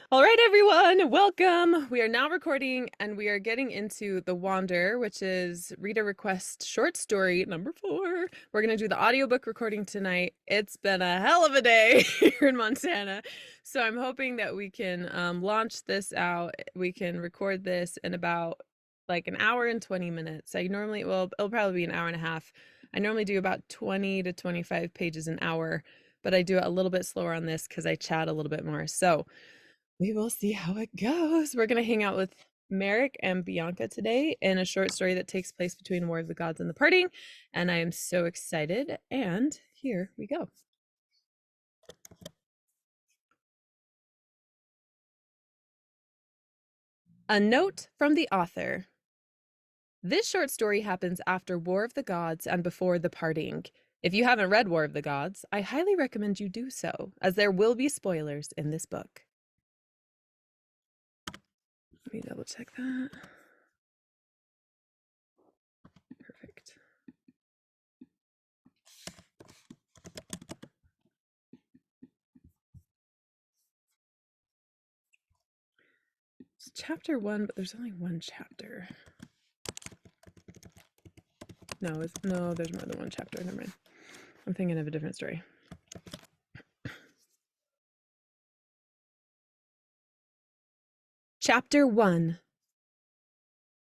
All right, everyone, welcome. We are now recording and we are getting into The Wander, which is reader request short story number 4. We're going to do the audiobook recording tonight. It's been a hell of a day here in Montana. So I'm hoping that we can launch this out. We can record this in about like an hour and 20 minutes. It'll probably be an hour and a half. I normally do about 20 to 25 pages an hour, but I do it a little bit slower on this because I chat a little bit more. So we will see how it goes. We're going to hang out with Merrick and Bianca today in a short story that takes place between War of the Gods and the Parting, and I am so excited, and here we go. A note from the author. This short story happens after War of the Gods and before the Parting. If you haven't read War of the Gods, I highly recommend you do so, as there will be spoilers in this book. Let me double check that. Perfect. It's chapter 1, but there's only one chapter. No, there's more than one chapter. Never mind. I'm thinking of a different story. Chapter 1.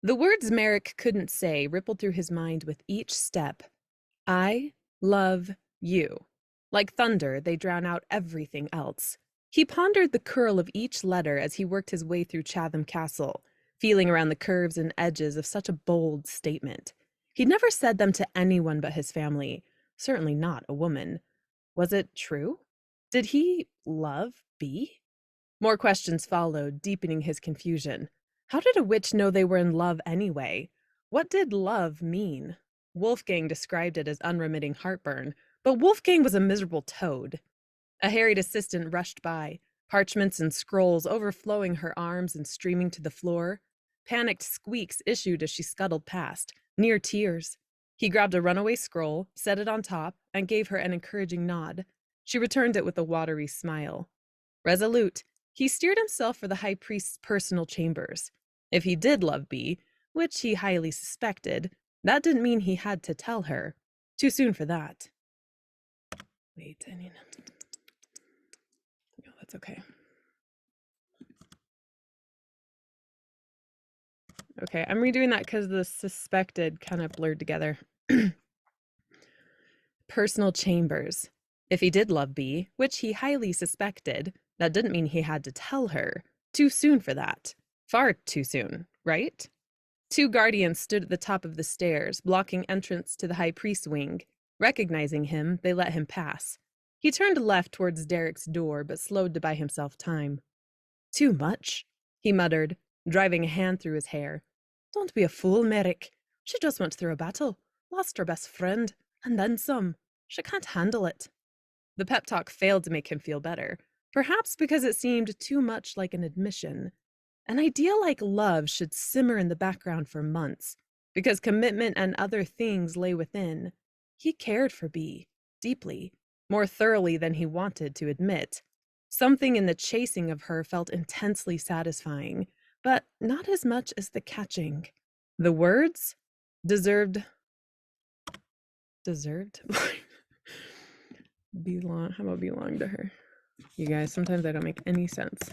The words Merrick couldn't say rippled through his mind with each step. I love you. Like thunder, they drown out everything else. He pondered the curl of each letter as he worked his way through Chatham Castle, feeling around the curves and edges of such a bold statement. He'd never said them to anyone but his family, certainly not a woman. Was it true? Did he love Bee? More questions followed, deepening his confusion. How did a witch know they were in love anyway? What did love mean? Wolfgang described it as unremitting heartburn, but Wolfgang was a miserable toad. A harried assistant rushed by, parchments and scrolls overflowing her arms and streaming to the floor. Panicked squeaks issued as she scuttled past, near tears. He grabbed a runaway scroll, set it on top, and gave her an encouraging nod. She returned it with a watery smile. Resolute, he steered himself for the high priest's personal chambers. If he did love Bee, which he highly suspected, that didn't mean he had to tell her. Too soon for that. Wait, I mean... No, that's okay. Okay, I'm redoing that because the suspected kind of blurred together. Personal chambers. If he did love Bee, which he highly suspected, that didn't mean he had to tell her. Too soon for that. Far too soon, right? 2 guardians stood at the top of the stairs, blocking entrance to the high priest's wing. Recognizing him, they let him pass. He turned left towards Derek's door, but slowed to buy himself time. Too much, he muttered, driving a hand through his hair. Don't be a fool, Merrick. She just went through a battle, lost her best friend, and then some. She can't handle it. The pep talk failed to make him feel better, perhaps because it seemed too much like an admission. An idea like love should simmer in the background for months, because commitment and other things lay within. He cared for Bee, deeply, more thoroughly than he wanted to admit. Something in the chasing of her felt intensely satisfying, but not as much as the catching. The words deserved belong. How about belong to her? You guys, sometimes I don't make any sense.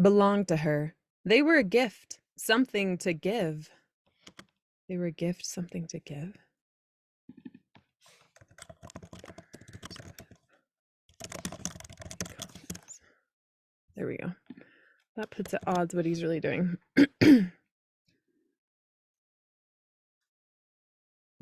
Belonged to her. They were a gift, something to give. They were a gift, something to give. There we go. That puts at odds what he's really doing.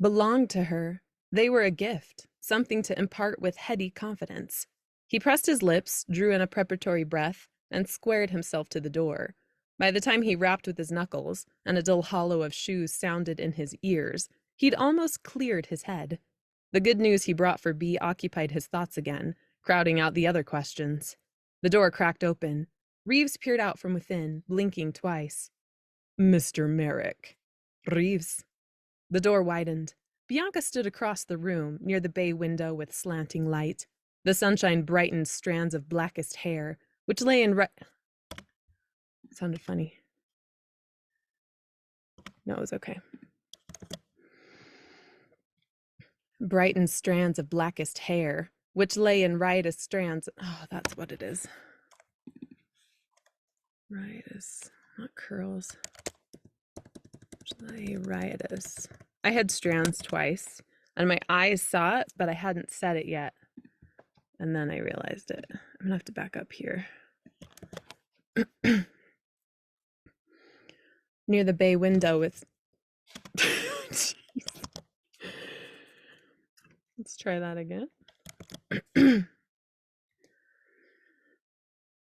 Belonged to her. They were a gift, something to impart with heady confidence. He pressed his lips, drew in a preparatory breath, and squared himself to the door. By the time he rapped with his knuckles, and a dull hollow of shoes sounded in his ears, he'd almost cleared his head. The good news he brought for Bee occupied his thoughts again, crowding out the other questions. The door cracked open. Reeves peered out from within, blinking twice. Mr. Merrick. Reeves. The door widened. Bianca stood across the room, near the bay window with slanting light. The sunshine brightened strands of blackest hair, which lay in It sounded funny. No, it was okay. Brightened strands of blackest hair, which lay in riotous strands. Oh, that's what it is. Riotous, not curls. Riotous. I had strands twice, and my eyes saw it, but I hadn't said it yet. And then I realized it. I'm gonna have to back up here. Near the bay window with... Let's try that again.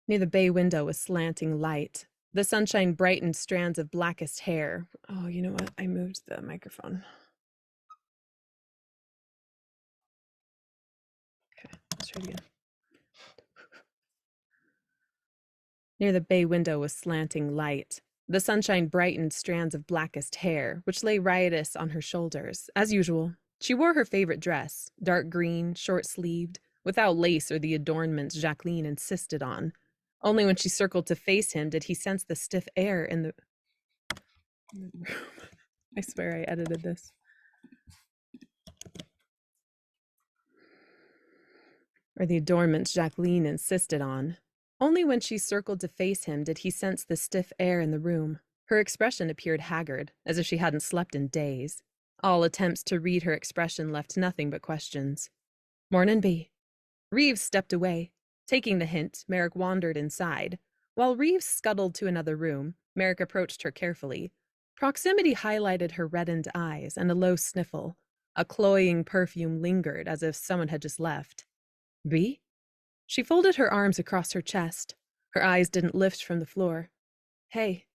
Near the bay window was slanting light. The sunshine brightened strands of blackest hair. Oh, you know what? I moved the microphone. Okay, let's try it again. Near the bay window was slanting light. The sunshine brightened strands of blackest hair, which lay riotous on her shoulders. As usual, she wore her favorite dress, dark green, short-sleeved, without lace or the adornments Jacqueline insisted on. Only when she circled to face him did he sense the stiff air in the room. I swear I edited this. Or the adornments Jacqueline insisted on. Only when she circled to face him did he sense the stiff air in the room. Her expression appeared haggard, as if she hadn't slept in days. All attempts to read her expression left nothing but questions. Mornin' B. Reeves stepped away. Taking the hint, Merrick wandered inside. While Reeves scuttled to another room, Merrick approached her carefully. Proximity highlighted her reddened eyes and a low sniffle. A cloying perfume lingered as if someone had just left. B? She folded her arms across her chest. Her eyes didn't lift from the floor. Hey.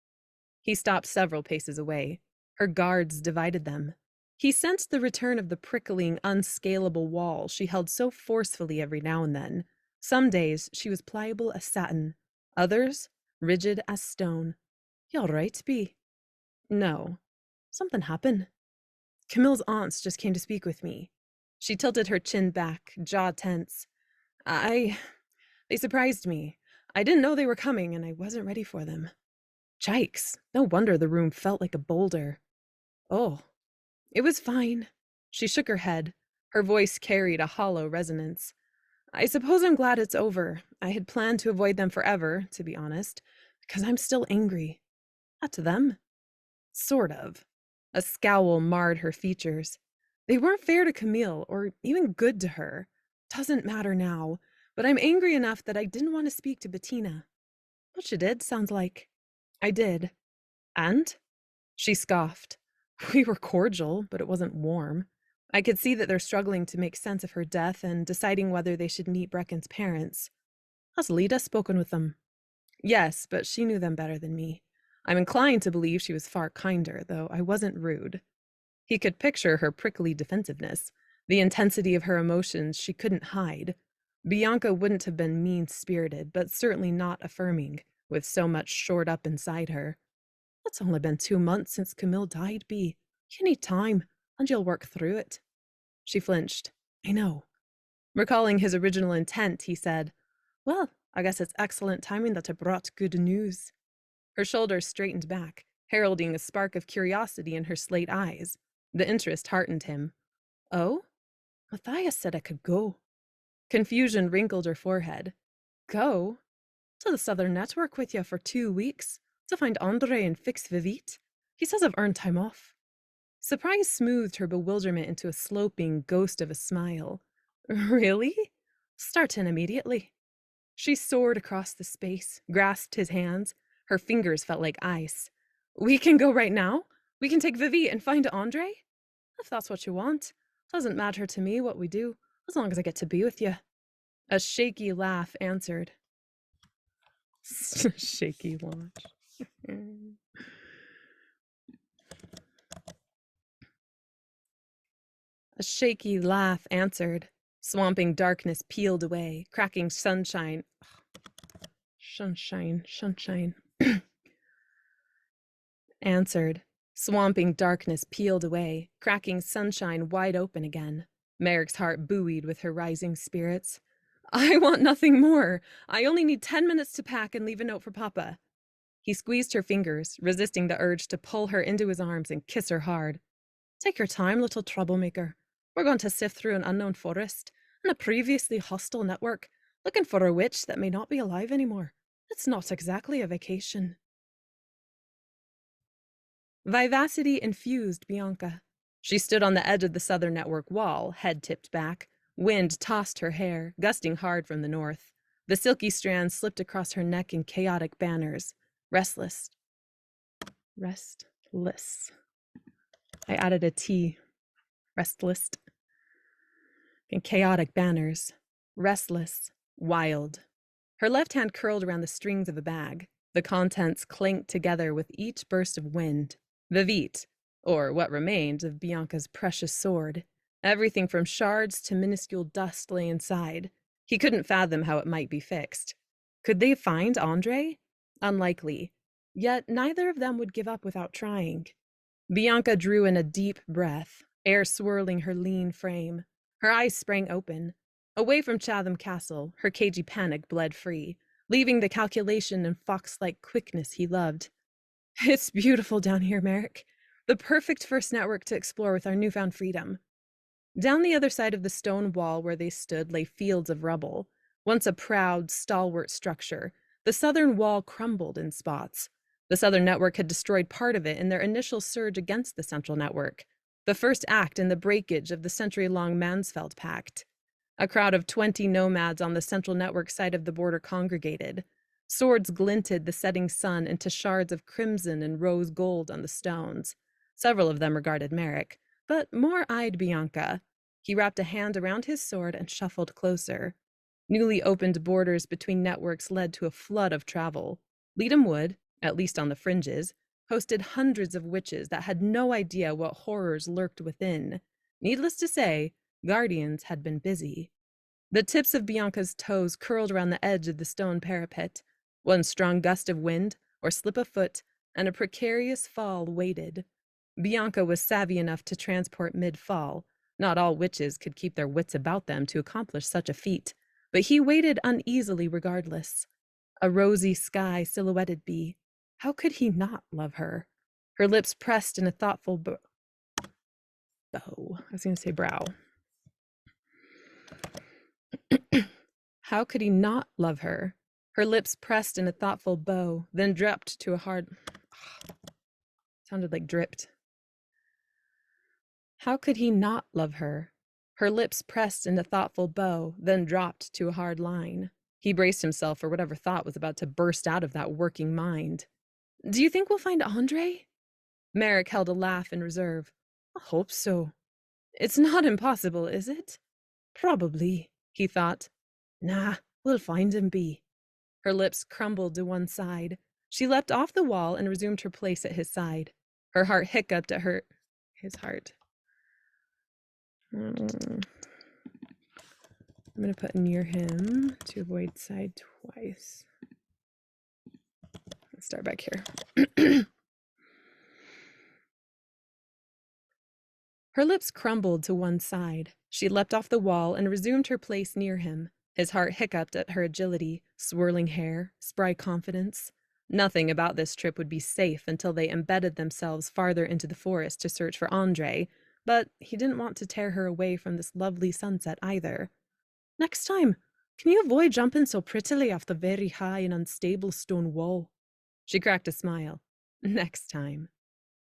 He stopped several paces away. Her guards divided them. He sensed the return of the prickling, unscalable wall she held so forcefully every now and then. Some days she was pliable as satin, others rigid as stone. You all right, B? No. Something happened. Camille's aunts just came to speak with me. She tilted her chin back, jaw tense. They surprised me. I didn't know they were coming, and I wasn't ready for them. Jikes, no wonder the room felt like a boulder. Oh, it was fine. She shook her head. Her voice carried a hollow resonance. I suppose I'm glad it's over. I had planned to avoid them forever, to be honest, because I'm still angry. Not to them. Sort of. A scowl marred her features. They weren't fair to Camille, or even good to her. Doesn't matter now, but I'm angry enough that I didn't want to speak to Bettina. What you did, sounds like. I did. And? She scoffed. We were cordial, but it wasn't warm. I could see that they're struggling to make sense of her death and deciding whether they should meet Brecken's parents. Has Lita spoken with them? Yes, but she knew them better than me. I'm inclined to believe she was far kinder, though I wasn't rude. He could picture her prickly defensiveness, the intensity of her emotions she couldn't hide. Bianca wouldn't have been mean-spirited, but certainly not affirming, with so much shored up inside her. It's only been 2 months since Camille died, B. You need time, and you'll work through it. She flinched. I know. Recalling his original intent, he said, Well, I guess it's excellent timing that I brought good news. Her shoulders straightened back, heralding a spark of curiosity in her slate eyes. The interest heartened him. Oh? Matthias said I could go. Confusion wrinkled her forehead. Go? To the Southern Network with you for 2 weeks, to find Andre and fix Vivite. He says I've earned time off. Surprise smoothed her bewilderment into a sloping ghost of a smile. Really? Start in immediately. She soared across the space, grasped his hands. Her fingers felt like ice. We can go right now? We can take Vivite and find Andre? If that's what you want. Doesn't matter to me what we do, as long as I get to be with you. A shaky laugh answered. Shaky launch. A shaky laugh answered. Swamping darkness peeled away, cracking sunshine. Sunshine. Answered. Swamping darkness peeled away, cracking sunshine wide open again. Merrick's heart buoyed with her rising spirits. I want nothing more. I only need 10 minutes to pack and leave a note for Papa. He squeezed her fingers, resisting the urge to pull her into his arms and kiss her hard. Take your time, little troublemaker. We're going to sift through an unknown forest and a previously hostile network, looking for a witch that may not be alive anymore. It's not exactly a vacation. Vivacity infused Bianca. She stood on the edge of the southern network wall, head tipped back. Wind tossed her hair, gusting hard from the north. The silky strands slipped across her neck in chaotic banners. Restless. I added a T. Restless. In chaotic banners. Restless. Wild. Her left hand curled around the strings of a bag. The contents clanked together with each burst of wind. Vivite, or what remained of Bianca's precious sword. Everything from shards to minuscule dust lay inside. He couldn't fathom how it might be fixed. Could they find Andre? Unlikely. Yet neither of them would give up without trying. Bianca drew in a deep breath, air swirling her lean frame. Her eyes sprang open. Away from Chatham Castle, her cagey panic bled free, leaving the calculation and fox-like quickness he loved. It's beautiful down here, Merrick. The perfect first network to explore with our newfound freedom. Down the other side of the stone wall where they stood lay fields of rubble. Once a proud, stalwart structure, the southern wall crumbled in spots. The southern network had destroyed part of it in their initial surge against the central network, the first act in the breakage of the century-long Mansfeld Pact. A crowd of 20 nomads on the central network side of the border congregated. Swords glinted the setting sun into shards of crimson and rose gold on the stones. Several of them regarded Merrick, but more eyed Bianca. He wrapped a hand around his sword and shuffled closer. Newly opened borders between networks led to a flood of travel. Leadham Wood, at least on the fringes, hosted hundreds of witches that had no idea what horrors lurked within. Needless to say, guardians had been busy. The tips of Bianca's toes curled around the edge of the stone parapet. One strong gust of wind, or slip of foot, and a precarious fall waited. Bianca was savvy enough to transport mid-fall. Not all witches could keep their wits about them to accomplish such a feat, but he waited uneasily regardless. A rosy sky silhouetted Bee. How could he not love her? Her lips pressed in a thoughtful bow. I was going to say brow. How could he not love her? Her lips pressed in a thoughtful bow, then dropped to a hard... Sounded like dripped. How could he not love her? Her lips pressed in a thoughtful bow, then dropped to a hard line. He braced himself for whatever thought was about to burst out of that working mind. Do you think we'll find Andre? Merrick held a laugh in reserve. I hope so. It's not impossible, is it? Probably, he thought. Nah, we'll find him, Bee. Her lips crumbled to one side. She leapt off the wall and resumed her place at his side. Her heart hiccuped at his heart. I'm going to put near him to avoid side twice. Let's start back here. Her lips crumbled to one side. She leapt off the wall and resumed her place near him. His heart hiccuped at her agility, swirling hair, spry confidence. Nothing about this trip would be safe until they embedded themselves farther into the forest to search for Andre, but he didn't want to tear her away from this lovely sunset either. Next time, can you avoid jumping so prettily off the very high and unstable stone wall? She cracked a smile. Next time.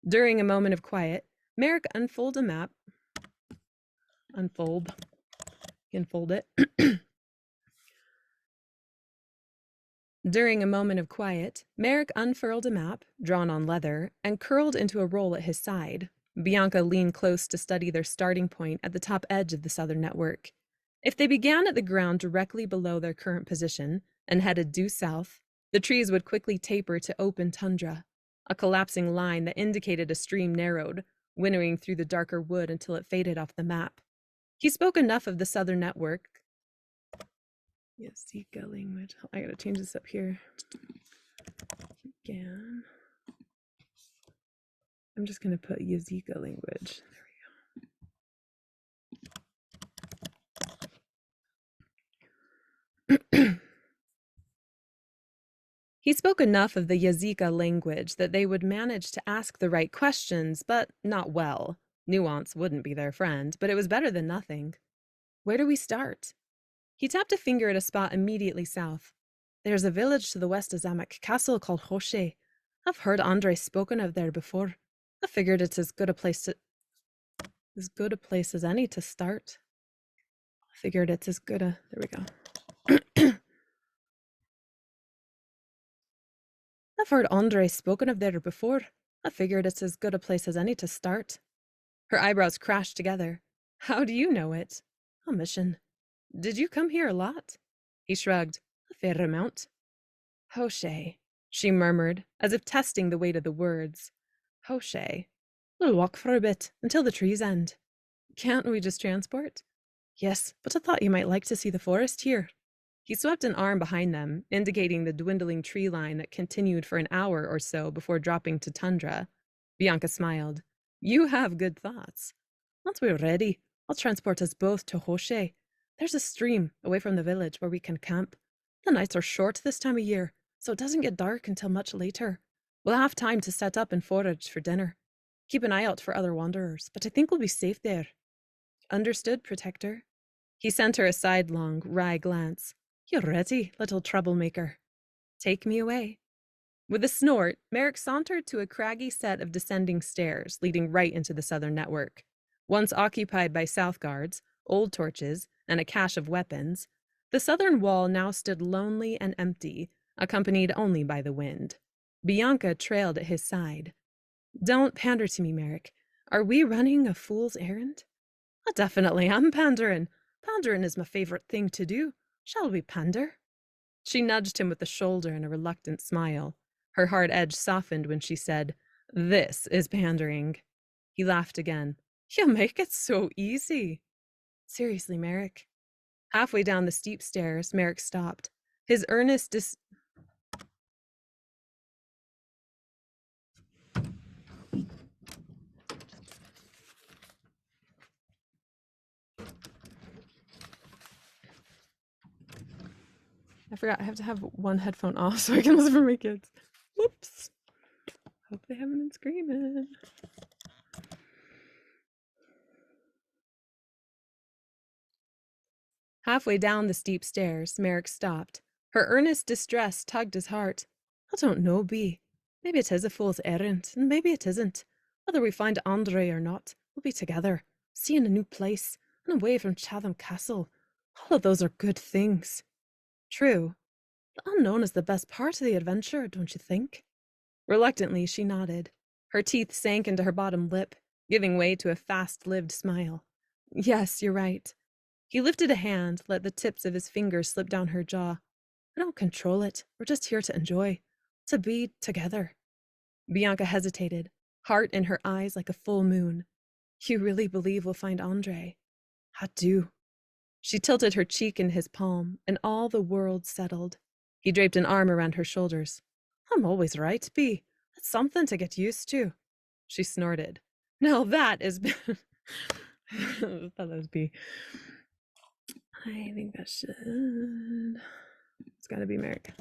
During a moment of quiet, Merrick unfolded a map. Unfold it. During a moment of quiet, Merrick unfurled a map, drawn on leather, and curled into a roll at his side. Bianca leaned close to study their starting point at the top edge of the southern network. If they began at the ground directly below their current position and headed due south, the trees would quickly taper to open tundra, a collapsing line that indicated a stream narrowed, winnowing through the darker wood until it faded off the map. He spoke enough of the southern network. Yes, Zika language. I gotta change this up here. Again. I'm just going to put Yazika language. There we go. He spoke enough of the Yazika language that they would manage to ask the right questions, but not well. Nuance wouldn't be their friend, but it was better than nothing. Where do we start? He tapped a finger at a spot immediately south. There's a village to the west of Zamek Castle called Hoshe. I've heard Andre spoken of there before. I figured it's as good a place as any to start. There we go. I've heard Andre spoken of there before. I figured it's as good a place as any to start. Her eyebrows crashed together. How do you know it? A mission. Did you come here a lot? He shrugged. A fair amount. Hoshe, she murmured, as if testing the weight of the words. Hoshe. We'll walk for a bit, until the trees end. Can't we just transport? Yes, but I thought you might like to see the forest here. He swept an arm behind them, indicating the dwindling tree line that continued for an hour or so before dropping to tundra. Bianca smiled. You have good thoughts. Once we're ready, I'll transport us both to Hoshe. There's a stream away from the village where we can camp. The nights are short this time of year, so it doesn't get dark until much later. We'll have time to set up and forage for dinner. Keep an eye out for other wanderers, but I think we'll be safe there. Understood, Protector. He sent her a sidelong, wry glance. You're ready, little troublemaker. Take me away. With a snort, Merrick sauntered to a craggy set of descending stairs leading right into the southern network. Once occupied by South Guards, old torches, and a cache of weapons, the southern wall now stood lonely and empty, accompanied only by the wind. Bianca trailed at his side. Don't pander to me, Merrick. Are we running a fool's errand? I definitely am pandering. Pandering is my favorite thing to do. Shall we pander? She nudged him with a shoulder and a reluctant smile. Her hard edge softened when she said, This is pandering. He laughed again. You make it so easy. Seriously, Merrick. Halfway down the steep stairs, Merrick stopped. His earnest I forgot I have to have one headphone off so I can listen for my kids. Whoops. Hope they haven't been screaming. Halfway down the steep stairs, Merrick stopped. Her earnest distress tugged his heart. I don't know, Bee. Maybe it is a fool's errand, and maybe it isn't. Whether we find Andre or not, we'll be together, seeing a new place, and away from Chatham Castle. All of those are good things. True. The unknown is the best part of the adventure, don't you think? Reluctantly, she nodded. Her teeth sank into her bottom lip, giving way to a fast-lived smile. Yes, you're right. He lifted a hand, let the tips of his fingers slip down her jaw. I don't control it. We're just here to enjoy. To be together. Bianca hesitated, heart in her eyes like a full moon. You really believe we'll find Andre? I do. She tilted her cheek in his palm, and all the world settled. He draped an arm around her shoulders. I'm always right, Bee. That's something to get used to. She snorted. Now that is... I thought that was Bee. I think that should... It's gotta be Merrick.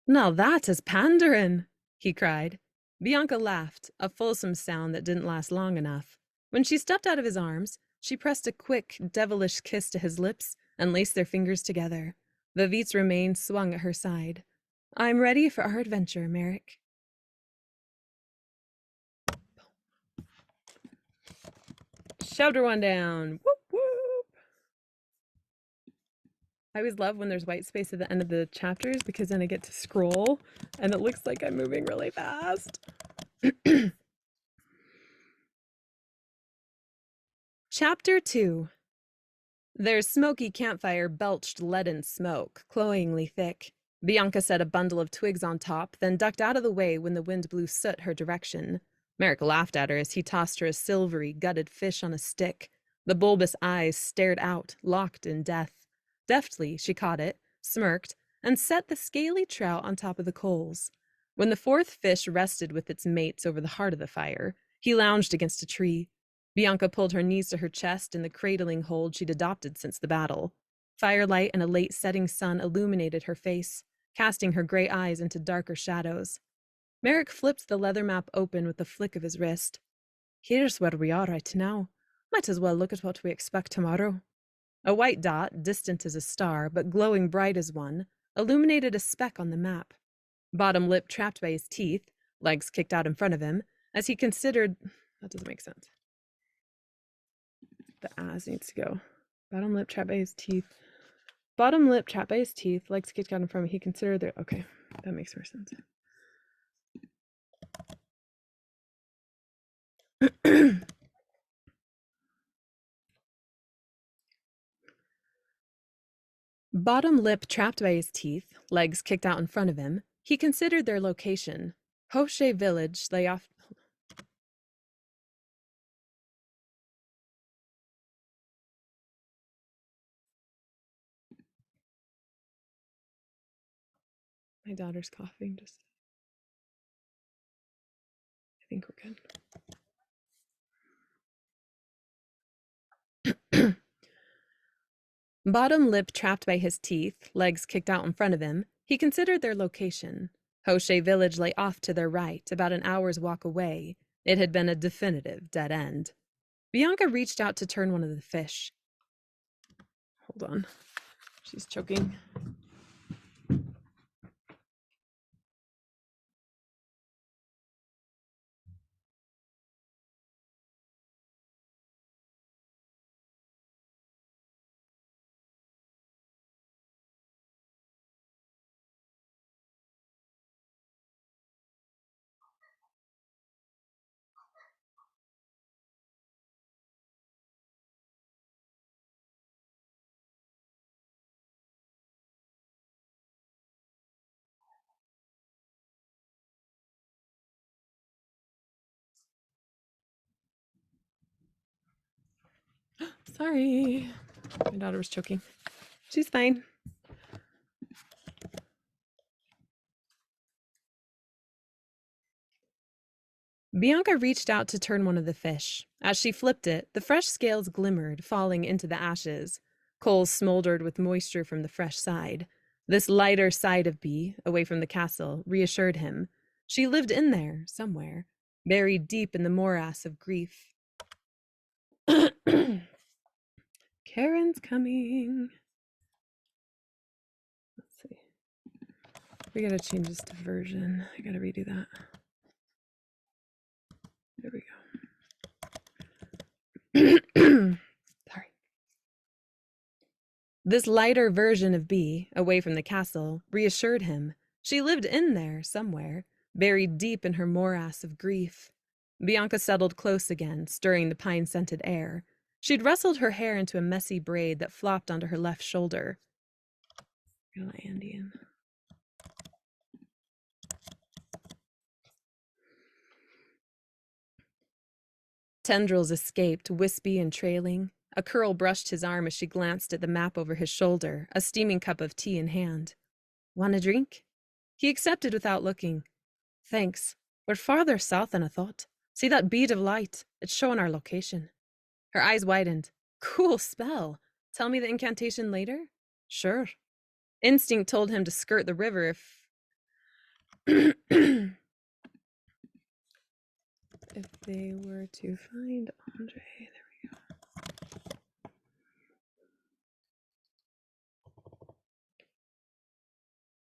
Now that is pandering, he cried. Bianca laughed, a fulsome sound that didn't last long enough. When she stepped out of his arms, she pressed a quick, devilish kiss to his lips and laced their fingers together. The Vit's remain swung at her side. I'm ready for our adventure, Merrick. Chapter 1 down. Whoop, whoop. I always love when there's white space at the end of the chapters because then I get to scroll and it looks like I'm moving really fast. Chapter 2. Their smoky campfire belched leaden smoke, cloyingly thick. Bianca set a bundle of twigs on top, then ducked out of the way when the wind blew soot her direction. Merrick laughed at her as he tossed her a silvery, gutted fish on a stick. The bulbous eyes stared out, locked in death. Deftly, she caught it, smirked, and set the scaly trout on top of the coals. When the fourth fish rested with its mates over the heart of the fire, he lounged against a tree. Bianca pulled her knees to her chest in the cradling hold she'd adopted since the battle. Firelight and a late setting sun illuminated her face, casting her gray eyes into darker shadows. Merrick flipped the leather map open with the flick of his wrist. Here's where we are right now. Might as well look at what we expect tomorrow. A white dot, distant as a star, but glowing bright as one, illuminated a speck on the map. Bottom lip trapped by his teeth, legs kicked out in front of him, as he considered... That doesn't make sense. The as needs to go. Bottom lip trapped by his teeth. Bottom lip trapped by his teeth, legs kicked out in front of him. He considered their... Okay, that makes more sense. Bottom lip trapped by his teeth, legs kicked out in front of him, he considered their location. Hochet village lay off... My daughter's coughing, just... I think we're good. Bottom lip trapped by his teeth, legs kicked out in front of him, he considered their location. Hochet village lay off to their right, about an hour's walk away. It had been a definitive dead end. Bianca reached out to turn one of the fish. Hold on. She's choking. Sorry. My daughter was choking. She's fine. Bianca reached out to turn one of the fish. As she flipped it, the fresh scales glimmered, falling into the ashes. Coals smoldered with moisture from the fresh side. This lighter side of Bee, away from the castle, reassured him. She lived in there, somewhere, buried deep in the morass of grief. Karen's coming. Let's see. We gotta change this to version. I gotta redo that. There we go. Sorry. This lighter version of Bee, away from the castle, reassured him. She lived in there, somewhere, buried deep in her morass of grief. Bianca settled close again, stirring the pine-scented air. She'd rustled her hair into a messy braid that flopped onto her left shoulder. Gotta let Andy in. Tendrils escaped, wispy and trailing. A curl brushed his arm as she glanced at the map over his shoulder, a steaming cup of tea in hand. Want a drink? He accepted without looking. Thanks. We're farther south than I thought. See that bead of light? It's showing our location. Her eyes widened. Cool spell. Tell me the incantation later? Sure. Instinct told him to skirt the river if... if they were to find Andre. There we go.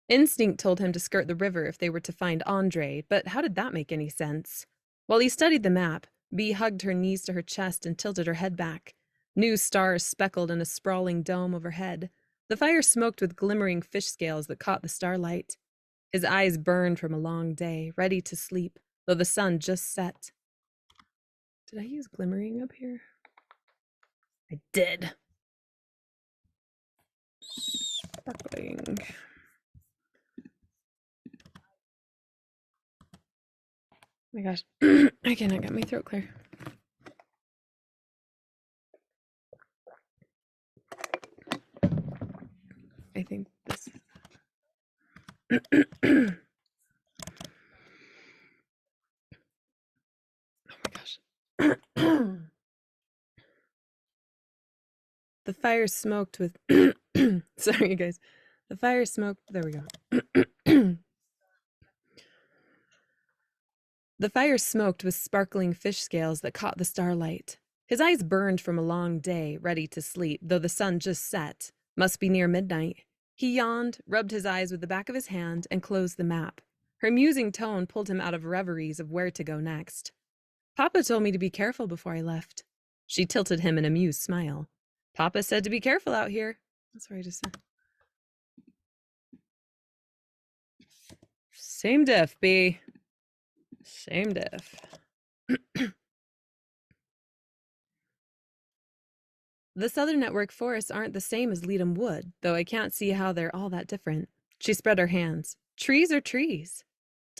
Instinct told him to skirt the river if they were to find Andre, but how did that make any sense? While he studied the map, Bee hugged her knees to her chest and tilted her head back. New stars speckled in a sprawling dome overhead. The fire smoked with glimmering fish scales that caught the starlight. His eyes burned from a long day, ready to sleep, though the sun just set. Did I use glimmering up here? I did. Sparkling. Oh my gosh, I cannot get my throat clear. I think this Oh my gosh. The fire smoked with. Sorry, you guys. The fire smoked. There we go. The fire smoked with sparkling fish scales that caught the starlight. His eyes burned from a long day, ready to sleep, though the sun just set. Must be near midnight. He yawned, rubbed his eyes with the back of his hand, and closed the map. Her musing tone pulled him out of reveries of where to go next. Papa told me to be careful before I left. She tilted him an amused smile. Papa said to be careful out here. That's what I just said. Same diff, B. Same diff. The Southern Network forests aren't the same as Leadham Wood, though I can't see how they're all that different. She spread her hands. Trees are trees.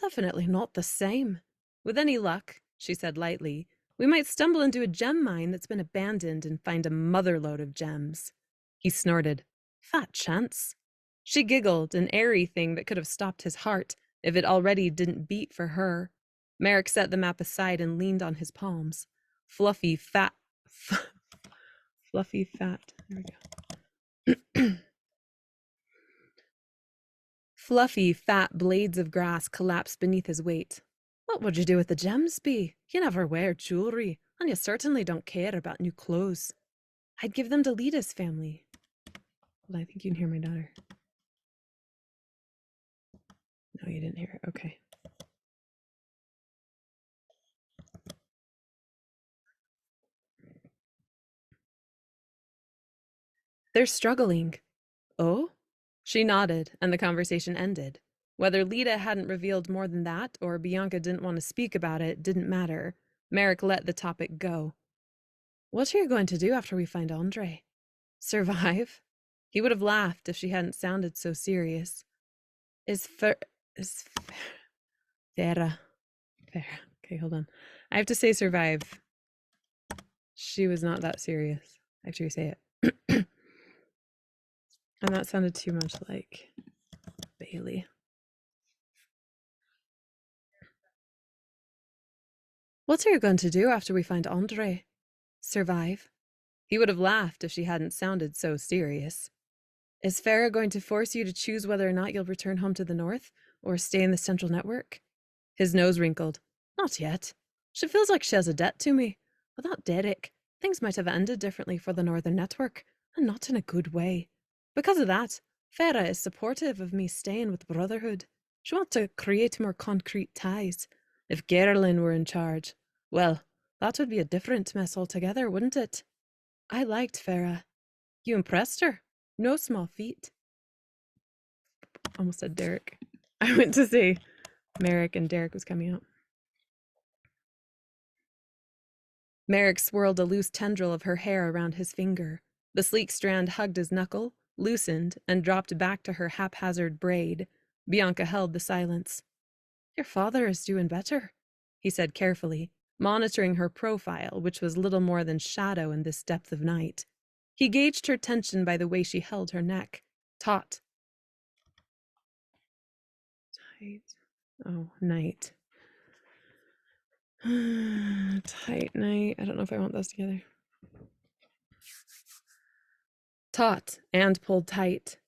Definitely not the same. With any luck, she said lightly, we might stumble into a gem mine that's been abandoned and find a motherload of gems. He snorted. Fat chance. She giggled, an airy thing that could have stopped his heart if it already didn't beat for her. Merrick set the map aside and leaned on his palms. Fluffy, fat. Fluffy, fat. There we go. Fluffy, fat blades of grass collapsed beneath his weight. What would you do with the gems, Bee? You never wear jewelry, and you certainly don't care about new clothes. I'd give them to Lita's family. Well, I think you can hear my daughter. No, you didn't hear it. Okay. They're struggling. Oh? She nodded, and the conversation ended. Whether Lita hadn't revealed more than that, or Bianca didn't want to speak about it, didn't matter. Merrick let the topic go. What are you going to do after we find Andre? Survive? He would have laughed if she hadn't sounded so serious. Is Farah. Okay, hold on. I have to say survive. She was not that serious. Actually, say it. And that sounded too much like Bailey. What are you going to do after we find Andre? Survive? He would have laughed if she hadn't sounded so serious. Is Farah going to force you to choose whether or not you'll return home to the north or stay in the central network? His nose wrinkled. Not yet. She feels like she has a debt to me. Without Derek, things might have ended differently for the northern network, and not in a good way. Because of that, Farah is supportive of me staying with Brotherhood. She wants to create more concrete ties. If Gerlin were in charge, well, that would be a different mess altogether, wouldn't it? I liked Farah. You impressed her. No small feat. Almost said Derek. I went to say Merrick and Derek was coming out. Merrick swirled a loose tendril of her hair around his finger. The sleek strand hugged his knuckle, loosened, and dropped back to her haphazard braid. Bianca held the silence. Your father is doing better, he said carefully, monitoring her profile, which was little more than shadow in this depth of night. He gauged her tension by the way she held her neck, taut. Tight. Oh, night. Tight night. I don't know if I want those together. Taut and pulled tight.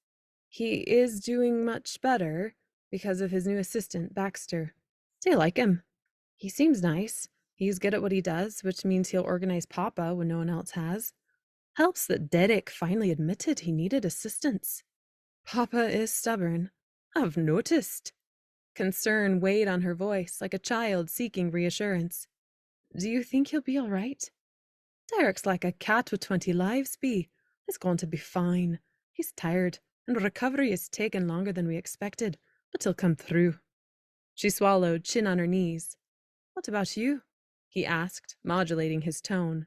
He is doing much better because of his new assistant, Baxter. Do you like him? He seems nice. He's good at what he does, which means he'll organize Papa when no one else has. Helps that Derek finally admitted he needed assistance. Papa is stubborn. I've noticed. Concern weighed on her voice like a child seeking reassurance. Do you think he'll be all right? Derek's like a cat with 20 lives, Bee. He's going to be fine. He's tired, and recovery is taking longer than we expected, but he'll come through. She swallowed, chin on her knees. What about you? He asked, modulating his tone.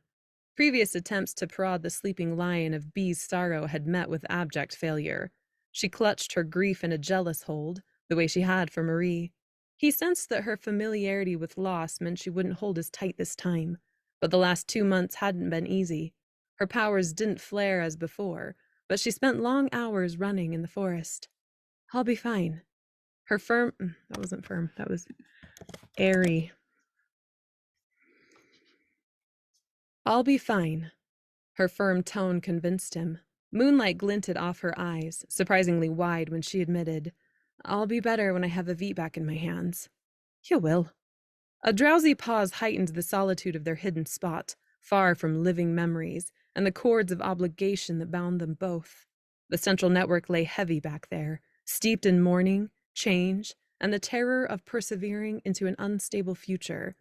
Previous attempts to prod the sleeping lion of Bee's sorrow had met with abject failure. She clutched her grief in a jealous hold, the way she had for Marie. He sensed that her familiarity with loss meant she wouldn't hold as tight this time, but the last 2 months hadn't been easy. Her powers didn't flare as before, but she spent long hours running in the forest. I'll be fine. Her firm, that wasn't firm, that was airy. I'll be fine. Her firm tone convinced him. Moonlight glinted off her eyes, surprisingly wide when she admitted, I'll be better when I have Evite back in my hands. You will. A drowsy pause heightened the solitude of their hidden spot, far from living memories and the cords of obligation that bound them both. The central network lay heavy back there, steeped in mourning, change, and the terror of persevering into an unstable future.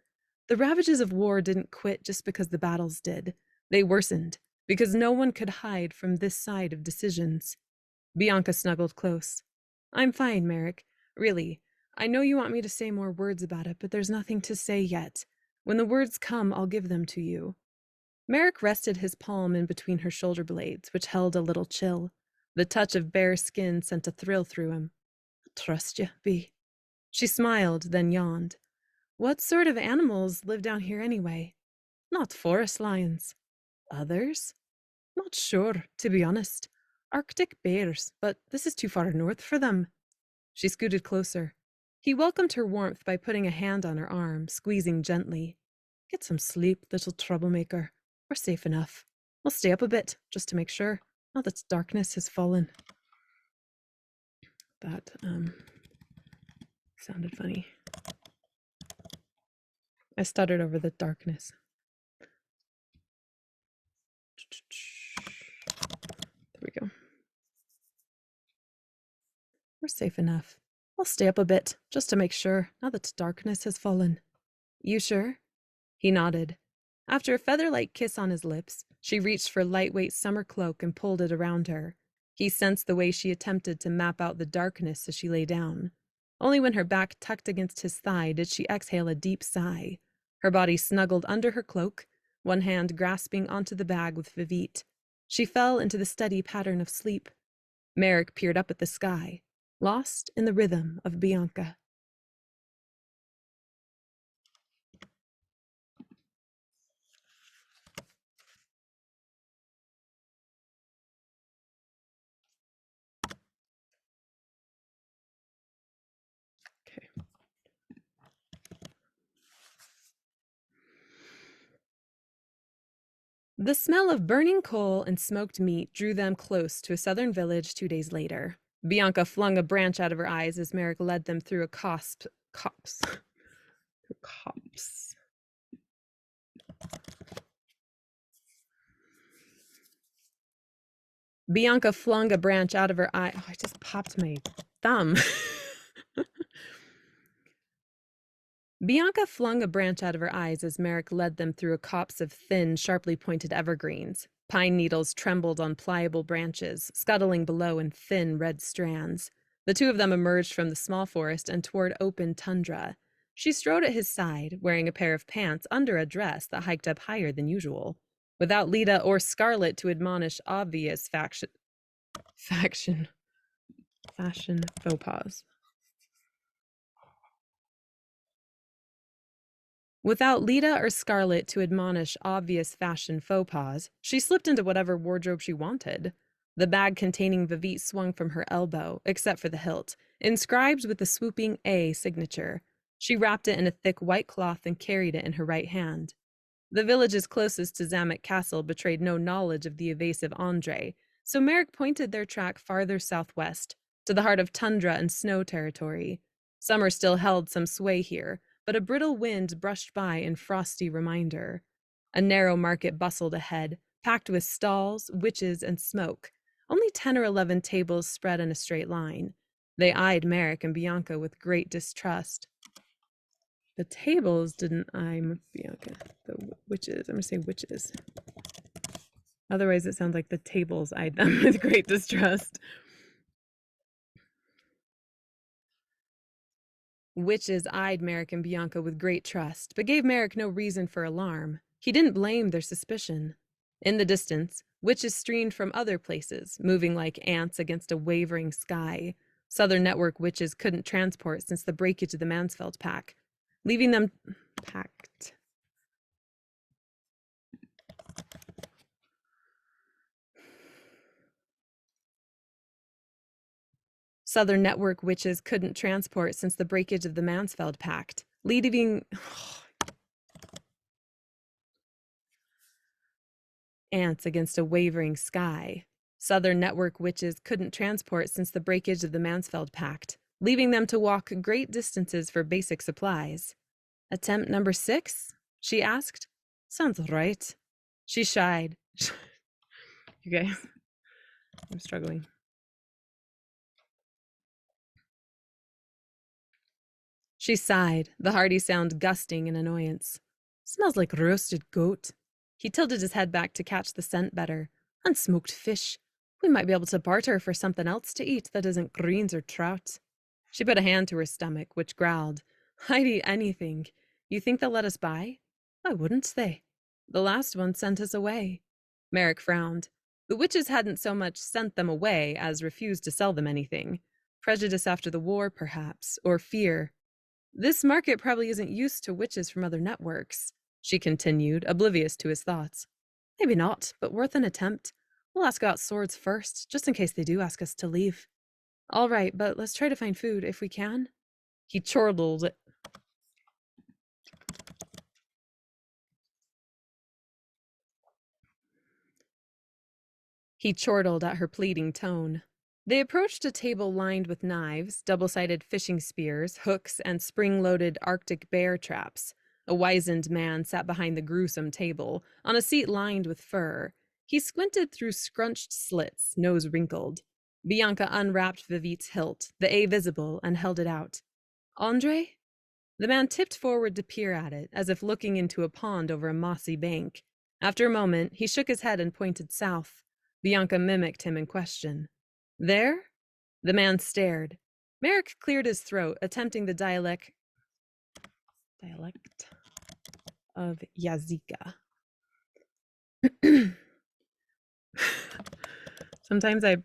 The ravages of war didn't quit just because the battles did. They worsened, because no one could hide from this side of decisions. Bianca snuggled close. I'm fine, Merrick. Really. I know you want me to say more words about it, but there's nothing to say yet. When the words come, I'll give them to you. Merrick rested his palm in between her shoulder blades, which held a little chill. The touch of bare skin sent a thrill through him. Trust you, Bee. She smiled, then yawned. What sort of animals live down here anyway? Not forest lions. Others? Not sure, to be honest. Arctic bears, but this is too far north for them. She scooted closer. He welcomed her warmth by putting a hand on her arm, squeezing gently. Get some sleep, little troublemaker. We're safe enough. We'll stay up a bit, just to make sure, now that darkness has fallen. That, sounded funny. I stuttered over the darkness. There we go. We're safe enough. I'll stay up a bit, just to make sure, now that darkness has fallen. You sure? He nodded. After a feather-like kiss on his lips, she reached for a lightweight summer cloak and pulled it around her. He sensed the way she attempted to map out the darkness as she lay down. Only when her back tucked against his thigh did she exhale a deep sigh. Her body snuggled under her cloak, one hand grasping onto the bag with Evite. She fell into the steady pattern of sleep. Merrick peered up at the sky, lost in the rhythm of Bianca. Okay. The smell of burning coal and smoked meat drew them close to a southern village 2 days later. Bianca flung a branch out of her eyes as Merrick led them through a copse. Bianca flung a branch out of her eye. Oh, I just popped my thumb. Bianca flung a branch out of her eyes as Merrick led them through a copse of thin, sharply pointed evergreens. Pine needles trembled on pliable branches, scuttling below in thin, red strands. The two of them emerged from the small forest and toward open tundra. She strode at his side, wearing a pair of pants under a dress that hiked up higher than usual. Without Lita or Scarlet to admonish obvious fashion faux pas. Without Lita or Scarlet to admonish obvious fashion faux pas, she slipped into whatever wardrobe she wanted. The bag containing Evite swung from her elbow, except for the hilt, inscribed with the swooping A signature. She wrapped it in a thick white cloth and carried it in her right hand. The villages closest to Zamek Castle betrayed no knowledge of the evasive Andre, so Merrick pointed their track farther southwest, to the heart of tundra and snow territory. Summer still held some sway here, but a brittle wind brushed by in frosty reminder. A narrow market bustled ahead, packed with stalls, witches, and smoke. Only 10 or 11 tables spread in a straight line. They eyed Merrick and Bianca with great distrust. The tables didn't eye Bianca. The witches. I'm going to say witches. Otherwise, it sounds like the tables eyed them with great distrust. Witches eyed Merrick and Bianca with great trust, but gave Merrick no reason for alarm. He didn't blame their suspicion. In the distance, witches streamed from other places, moving like ants against a wavering sky. Southern Network witches couldn't transport since the breakage of the Mansfeld pack, leaving them packed. Southern Network witches couldn't transport since the breakage of the Mansfeld Pact, leaving ants against a wavering sky. Southern Network witches couldn't transport since the breakage of the Mansfeld Pact, leaving them to walk great distances for basic supplies. Attempt number 6? She asked. Sounds right. She shied. You guys, I'm struggling. She sighed, the hearty sound gusting in annoyance. Smells like roasted goat. He tilted his head back to catch the scent better. And smoked fish. We might be able to barter for something else to eat that isn't greens or trout. She put a hand to her stomach, which growled. I'd eat anything. You think they'll let us buy? Why wouldn't they? The last one sent us away. Merrick frowned. The witches hadn't so much sent them away as refused to sell them anything. Prejudice after the war, perhaps, or fear. This market probably isn't used to witches from other networks, she continued, oblivious to his thoughts. Maybe not, but worth an attempt. We'll ask about swords first, just in case they do ask us to leave. All right, but let's try to find food if we can. He chortled. He chortled at her pleading tone. They approached a table lined with knives, double-sided fishing spears, hooks, and spring-loaded Arctic bear traps. A wizened man sat behind the gruesome table, on a seat lined with fur. He squinted through scrunched slits, nose wrinkled. Bianca unwrapped Vivit's hilt, the A visible, and held it out. Andre? The man tipped forward to peer at it, as if looking into a pond over a mossy bank. After a moment, he shook his head and pointed south. Bianca mimicked him in question. There? The man stared. Merrick cleared his throat, attempting the dialect of Yazika. Sometimes I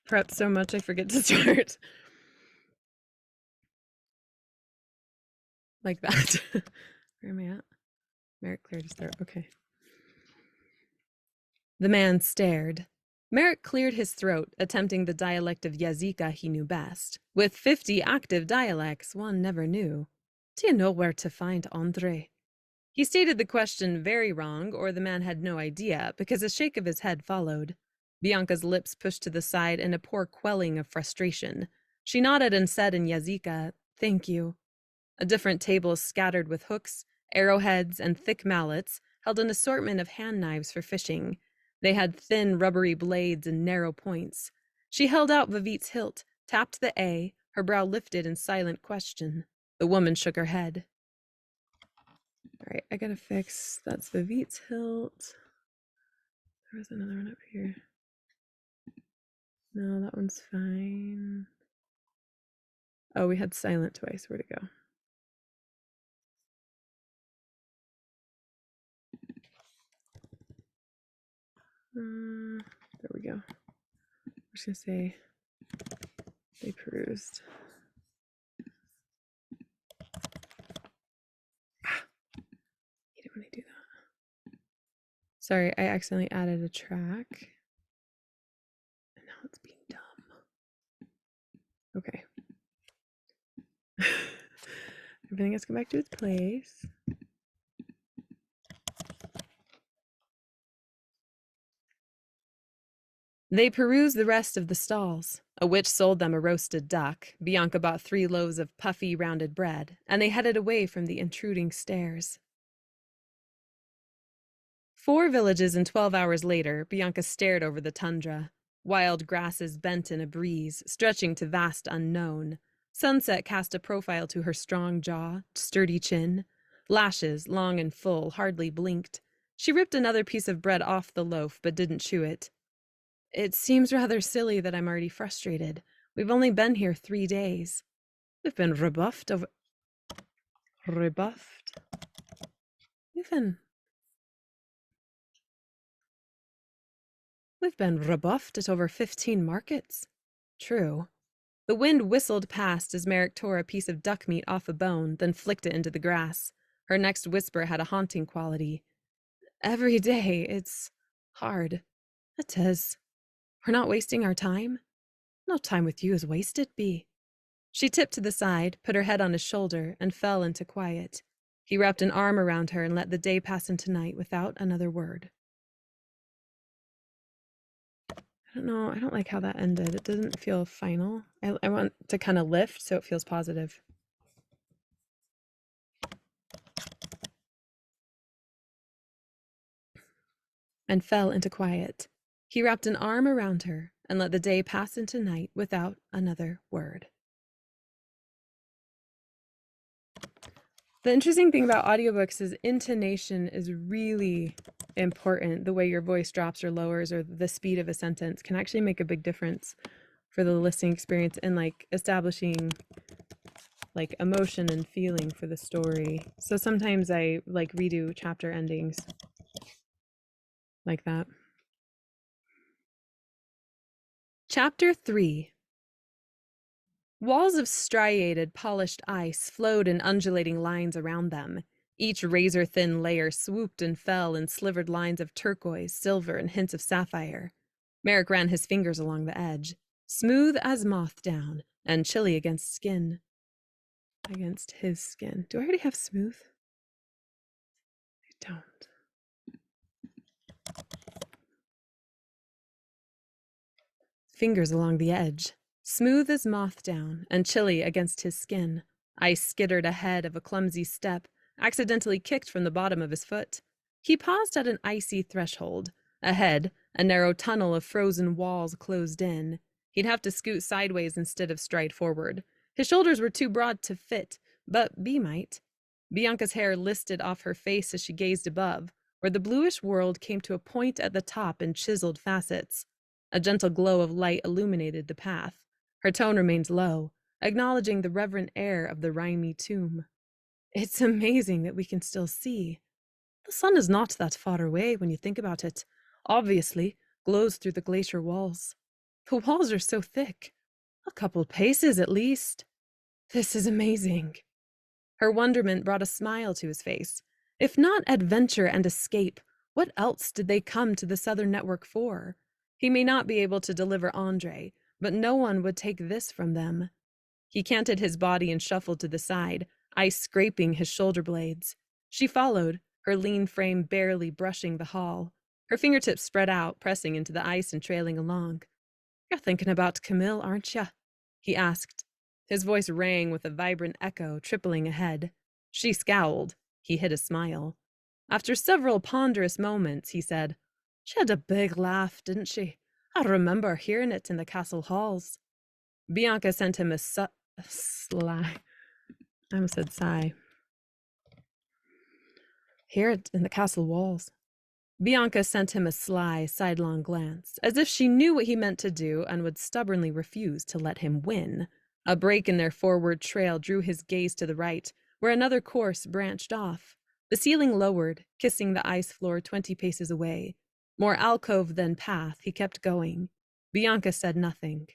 prep so much I forget to start. Like that. Where am I at? Merrick cleared his throat. Okay. The man stared. Merrick cleared his throat, attempting the dialect of Yazika he knew best. With 50 active dialects, one never knew. Do you know where to find Andre? He stated the question very wrong, or the man had no idea, because a shake of his head followed. Bianca's lips pushed to the side in a poor quelling of frustration. She nodded and said in Yazika, "Thank you." A different table scattered with hooks, arrowheads, and thick mallets held an assortment of hand knives for fishing. They had thin, rubbery blades and narrow points. She held out Vivit's hilt, tapped the A, her brow lifted in silent question. The woman shook her head. All right, I gotta fix. That's Vivit's hilt. There was another one up here. No, that one's fine. Oh, we had silent twice. Where'd it go? There we go. I was gonna say they perused. You don't want to do that. Sorry, I accidentally added a track. And now it's being dumb. Okay. Everything has to come back to its place. They perused the rest of the stalls. A witch sold them a roasted duck. Bianca bought 3 loaves of puffy, rounded bread, and they headed away from the intruding stairs. 4 villages and 12 hours later, Bianca stared over the tundra. Wild grasses bent in a breeze, stretching to vast unknown. Sunset cast a profile to her strong jaw, sturdy chin. Lashes, long and full, hardly blinked. She ripped another piece of bread off the loaf, but didn't chew it. It seems rather silly that I'm already frustrated. We've only been here 3 days. We've been rebuffed over... Rebuffed? We've been rebuffed at over 15 markets. True. The wind whistled past as Merrick tore a piece of duck meat off a bone, then flicked it into the grass. Her next whisper had a haunting quality. Every day, it's hard. It is. We're not wasting our time. No time with you is wasted, Bee. She tipped to the side, put her head on his shoulder, and fell into quiet. He wrapped an arm around her and let the day pass into night without another word. I don't know. I don't like how that ended. It doesn't feel final. I want to kind of lift so it feels positive. And fell into quiet. He wrapped an arm around her and let the day pass into night without another word. The interesting thing about audiobooks is intonation is really important. The way your voice drops or lowers or the speed of a sentence can actually make a big difference for the listening experience and like establishing like emotion and feeling for the story. So sometimes I like redo chapter endings like that. Chapter 3. Walls of striated, polished ice flowed in undulating lines around them. Each razor-thin layer swooped and fell in slivered lines of turquoise, silver, and hints of sapphire. Merrick ran his fingers along the edge, smooth as moth down, and chilly against skin. Against his skin. Do I already have smooth? I don't. Fingers along the edge, smooth as moth down, and chilly against his skin. Ice skittered ahead of a clumsy step, accidentally kicked from the bottom of his foot. He paused at an icy threshold. Ahead, a narrow tunnel of frozen walls closed in. He'd have to scoot sideways instead of stride forward. His shoulders were too broad to fit, but Bee might. Bianca's hair listed off her face as she gazed above, where the bluish world came to a point at the top in chiseled facets. A gentle glow of light illuminated the path. Her tone remained low, acknowledging the reverent air of the rhymy tomb. It's amazing that we can still see. The sun is not that far away when you think about it. Obviously, glows through the glacier walls. The walls are so thick. A couple paces at least. This is amazing. Her wonderment brought a smile to his face. If not adventure and escape, what else did they come to the Southern Network for? He may not be able to deliver Andre, but no one would take this from them. He canted his body and shuffled to the side, ice scraping his shoulder blades. She followed, her lean frame barely brushing the hall. Her fingertips spread out, pressing into the ice and trailing along. You're thinking about Camille, aren't you? He asked. His voice rang with a vibrant echo, tripling ahead. She scowled. He hid a smile. After several ponderous moments, he said, She had a big laugh, didn't she? I remember hearing it in the castle halls. Bianca sent him a sly. I almost said sigh. Hear it in the castle walls. Bianca sent him a sly, sidelong glance, as if she knew what he meant to do and would stubbornly refuse to let him win. A break in their forward trail drew his gaze to the right, where another course branched off. The ceiling lowered, kissing the ice floor 20 paces away. More alcove than path, he kept going. Bianca said nothing.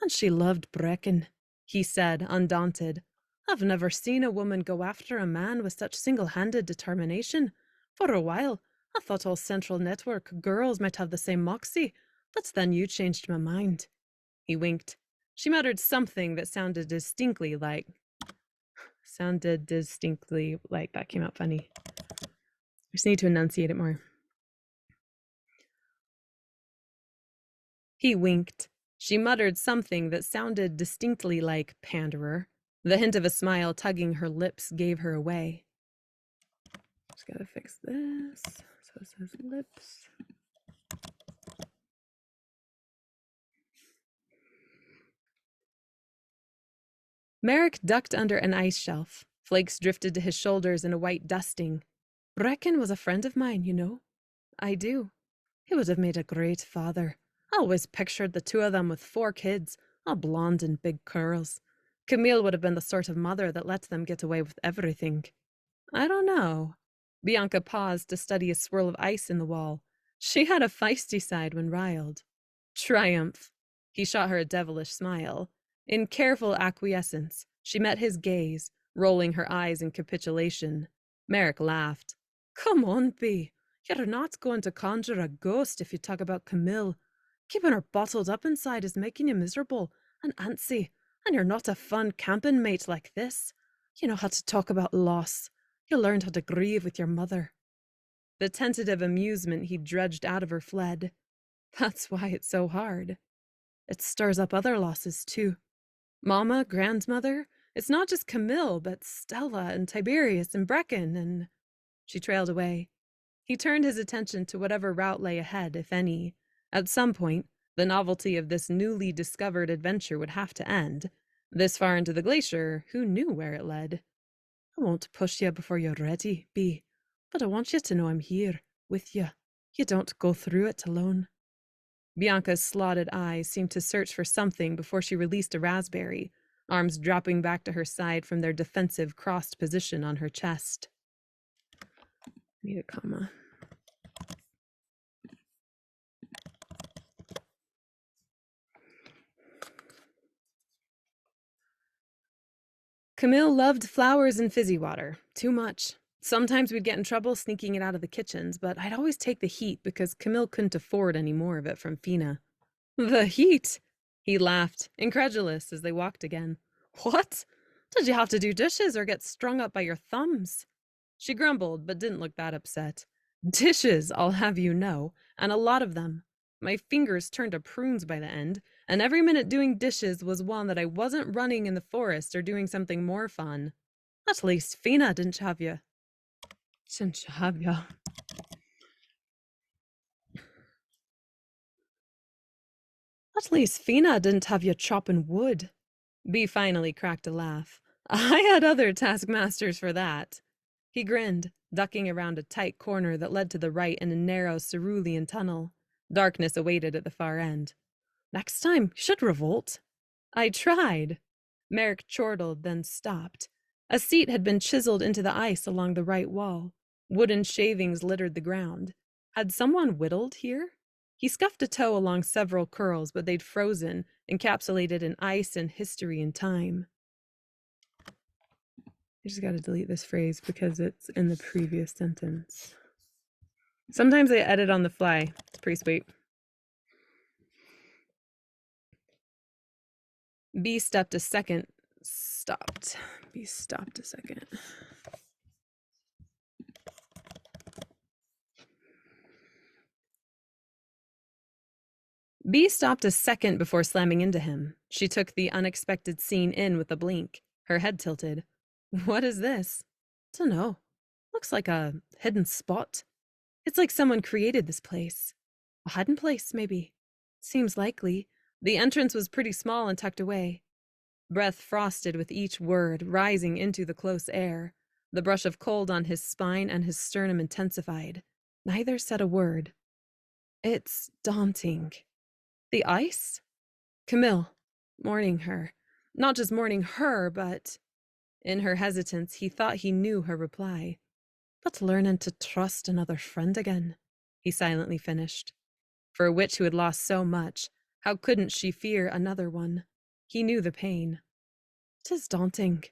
And she loved Brecken, he said, undaunted. I've never seen a woman go after a man with such single-handed determination. For a while, I thought all Central Network girls might have the same moxie, but then you changed my mind. He winked. She muttered something that sounded distinctly like, that came out funny. I just need to enunciate it more. He winked. She muttered something that sounded distinctly like panderer. The hint of a smile tugging her lips gave her away. Just gotta fix this. So it says lips. Merrick ducked under an ice shelf. Flakes drifted to his shoulders in a white dusting. Brecken was a friend of mine, you know. I do. He would have made a great father. I always pictured the two of them with 4 kids, all blonde and big curls. Camille would have been the sort of mother that let them get away with everything. I don't know. Bianca paused to study a swirl of ice in the wall. She had a feisty side when riled. Triumph. He shot her a devilish smile. In careful acquiescence, she met his gaze, rolling her eyes in capitulation. Merrick laughed. Come on, Bee. You're not going to conjure a ghost if you talk about Camille. Keeping her bottled up inside is making you miserable and antsy, and you're not a fun camping mate like this. You know how to talk about loss. You learned how to grieve with your mother." The tentative amusement he dredged out of her fled. "That's why it's so hard. It stirs up other losses, too. Mama, grandmother, it's not just Camille, but Stella and Tiberius and Brecken and—" She trailed away. He turned his attention to whatever route lay ahead, if any. At some point, the novelty of this newly discovered adventure would have to end. This far into the glacier, who knew where it led? "I won't push you before you're ready, Bee, but I want you to know I'm here, with you. You don't go through it alone." Bianca's slotted eyes seemed to search for something before she released a raspberry, arms dropping back to her side from their defensive crossed position on her chest. Need a comma. Camille loved flowers and fizzy water. Too much. Sometimes we'd get in trouble sneaking it out of the kitchens, but I'd always take the heat because Camille couldn't afford any more of it from Fina. "The heat?" He laughed, incredulous, as they walked again. "What? Did you have to do dishes or get strung up by your thumbs?" She grumbled, but didn't look that upset. "Dishes, I'll have you know, and a lot of them. My fingers turned to prunes by the end, and every minute doing dishes was one that I wasn't running in the forest or doing something more fun. At least Fina didn't have you." Didn't have you. At least Fina didn't have you chopping wood. Bee finally cracked a laugh. "I had other taskmasters for that." He grinned, ducking around a tight corner that led to the right in a narrow cerulean tunnel. Darkness awaited at the far end. "Next time, you should revolt." "I tried." Merrick chortled, then stopped. A seat had been chiseled into the ice along the right wall. Wooden shavings littered the ground. Had someone whittled here? He scuffed a toe along several curls, but they'd frozen, encapsulated in ice and history and time. I just gotta delete this phrase because it's in the previous sentence. Sometimes I edit on the fly. It's pretty sweet. Bee stopped a second. Bee stopped a second. Bee stopped a second before slamming into him. She took the unexpected scene in with a blink, her head tilted. "What is this?" "Dunno. Looks like a hidden spot. It's like someone created this place. A hiding place, maybe. Seems likely. The entrance was pretty small and tucked away." Breath frosted with each word, rising into the close air. The brush of cold on his spine and his sternum intensified. Neither said a word. "It's daunting." "The ice?" Camille. Mourning her. Not just mourning her, but— In her hesitance, he thought he knew her reply. "But learning to trust another friend again," he silently finished. For a witch who had lost so much, how couldn't she fear another one? He knew the pain. "'Tis daunting,"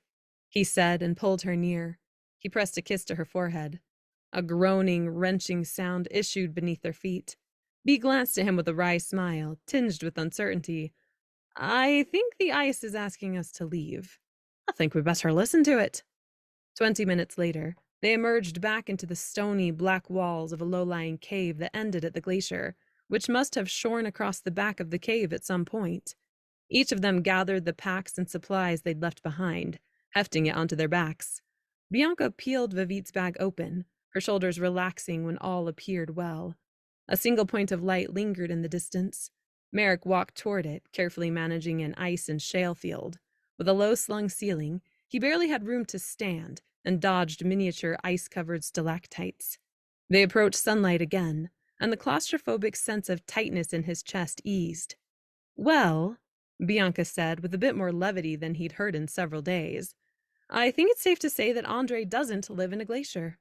he said, and pulled her near. He pressed a kiss to her forehead. A groaning, wrenching sound issued beneath their feet. Bee glanced at him with a wry smile, tinged with uncertainty. "I think the ice is asking us to leave. I think we better listen to it." 20 minutes later, they emerged back into the stony, black walls of a low-lying cave that ended at the glacier, which must have shorn across the back of the cave at some point. Each of them gathered the packs and supplies they'd left behind, hefting it onto their backs. Bianca peeled Vivit's bag open, her shoulders relaxing when all appeared well. A single point of light lingered in the distance. Merrick walked toward it, carefully managing an ice and shale field. With a low-slung ceiling, he barely had room to stand and dodged miniature ice-covered stalactites. They approached sunlight again, and the claustrophobic sense of tightness in his chest eased. "Well," Bianca said, with a bit more levity than he'd heard in several days, "I think it's safe to say that Andre doesn't live in a glacier."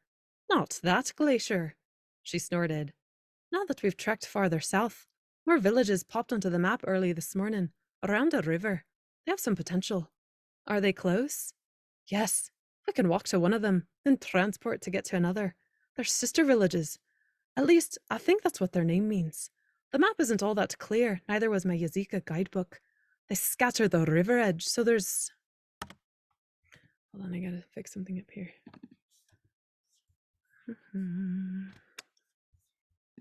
"Not that glacier," she snorted. "Now that we've trekked farther south, more villages popped onto the map early this morning, around a river. They have some potential." "Are they close?" "Yes. We can walk to one of them, then transport to get to another. They're sister villages. At least, I think that's what their name means. The map isn't all that clear, neither was my Yazika guidebook. They scatter the river edge, so there's... Hold on, I gotta fix something up here.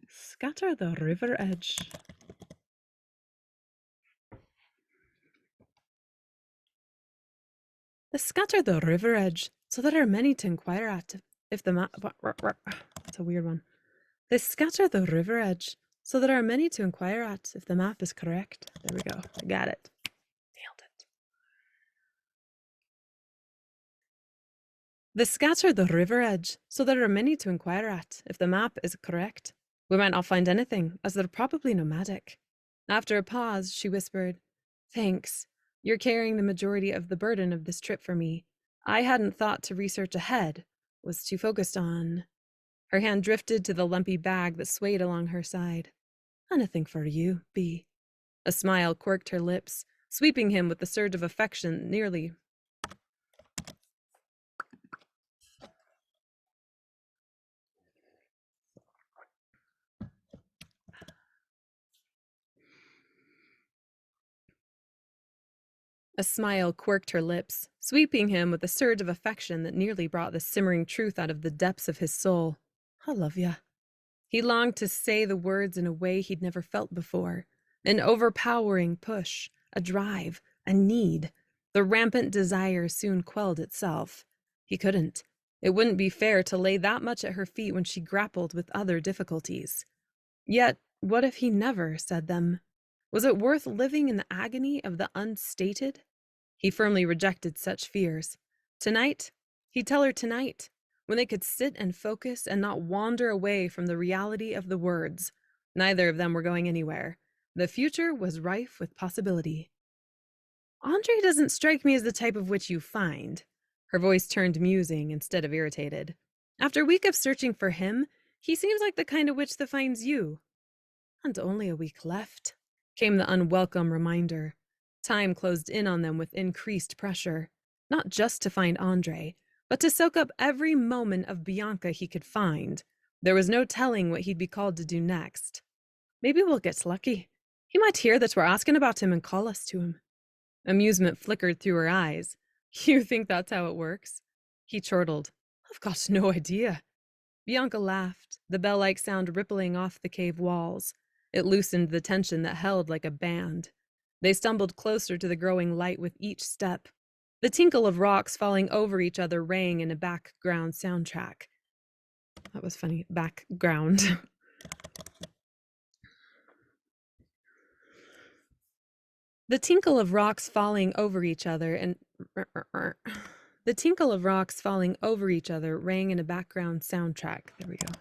Scatter the river edge. They scatter the river edge, so there are many to inquire at if the map... That's a weird one. They scatter the river edge, so there are many to inquire at if the map is correct. There we go. I got it. Nailed it. They scatter the river edge, so there are many to inquire at if the map is correct. We might not find anything, as they're probably nomadic. After a pause, she whispered, "Thanks. You're carrying the majority of the burden of this trip for me. I hadn't thought to research ahead, was too focused on..." Her hand drifted to the lumpy bag that swayed along her side. "Anything for you, B." A smile quirked her lips, sweeping him with the surge of affection nearly... A smile quirked her lips, sweeping him with a surge of affection that nearly brought the simmering truth out of the depths of his soul. "I love ya." He longed to say the words in a way he'd never felt before. An overpowering push, a drive, a need. The rampant desire soon quelled itself. He couldn't. It wouldn't be fair to lay that much at her feet when she grappled with other difficulties. Yet, what if he never said them? Was it worth living in the agony of the unstated? He firmly rejected such fears. Tonight, he'd tell her tonight, when they could sit and focus and not wander away from the reality of the words. Neither of them were going anywhere. The future was rife with possibility. "Andre doesn't strike me as the type of witch you find." Her voice turned musing instead of irritated. "After a week of searching for him, he seems like the kind of witch that finds you." "And only a week left," came the unwelcome reminder. Time closed in on them with increased pressure, not just to find Andre, but to soak up every moment of Bianca he could find. There was no telling what he'd be called to do next. "Maybe we'll get lucky. He might hear that we're asking about him and call us to him." Amusement flickered through her eyes. "You think that's how it works?" He chortled. "I've got no idea." Bianca laughed, the bell-like sound rippling off the cave walls. It loosened the tension that held like a band. They stumbled closer to the growing light with each step. The tinkle of rocks falling over each other rang in a background soundtrack. That was funny. Background. The tinkle of rocks falling over each other and... The tinkle of rocks falling over each other rang in a background soundtrack. There we go.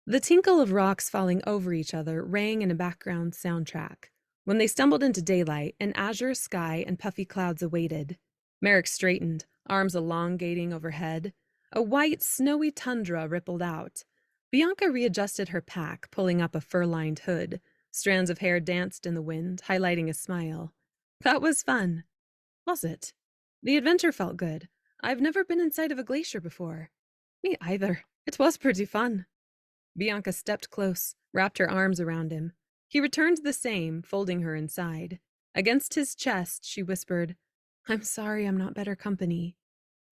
The tinkle of rocks falling over each other rang in a background soundtrack. When they stumbled into daylight, an azure sky and puffy clouds awaited. Merrick straightened, arms elongating overhead. A white, snowy tundra rippled out. Bianca readjusted her pack, pulling up a fur-lined hood. Strands of hair danced in the wind, highlighting a smile. "That was fun." "Was it?" "The adventure felt good. I've never been inside of a glacier before." "Me either. It was pretty fun." Bianca stepped close, wrapped her arms around him. He returned the same, folding her inside. Against his chest, she whispered, "I'm sorry I'm not better company."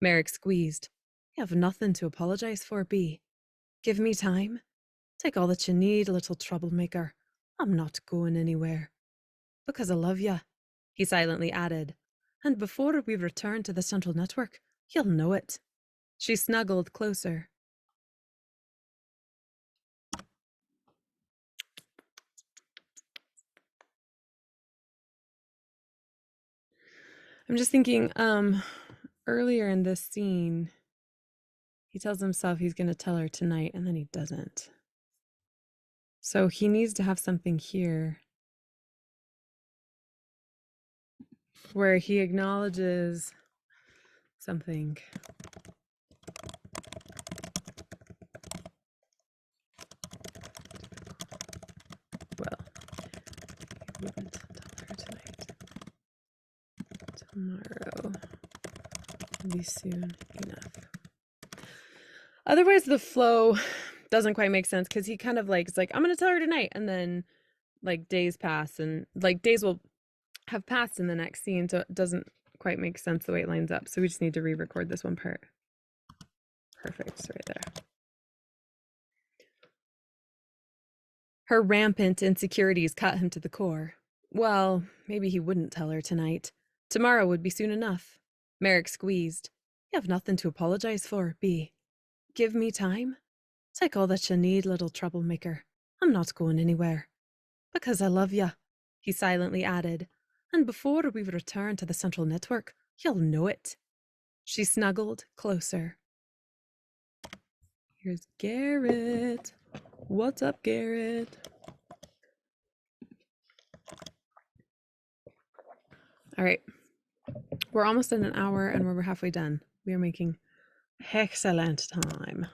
Merrick squeezed. "You have nothing to apologize for, B. Give me time. Take all that you need, little troublemaker. I'm not going anywhere. Because I love you," he silently added. "And before we return to the central network, you'll know it." She snuggled closer. I'm just thinking, earlier in this scene, he tells himself he's going to tell her tonight, and then he doesn't. So he needs to have something here where he acknowledges something. Well, he wouldn't tell her tonight. Tomorrow will be soon enough. Otherwise, the flow doesn't quite make sense because he kind of like, it's like, I'm going to tell her tonight. And then like days pass and like days will have passed in the next scene. So it doesn't quite make sense the way it lines up. So we just need to re-record this one part. Perfect. It's right there. Her rampant insecurities cut him to the core. Well, maybe he wouldn't tell her tonight. Tomorrow would be soon enough. Merrick squeezed. You have nothing to apologize for, B. Give me time. Take all that you need, little troublemaker. I'm not going anywhere. Because I love ya, he silently added. And before we return to the central network, you'll know it. She snuggled closer. Here's Garrett. What's up, Garrett? All right. We're almost at an hour and we're halfway done. We are making excellent time.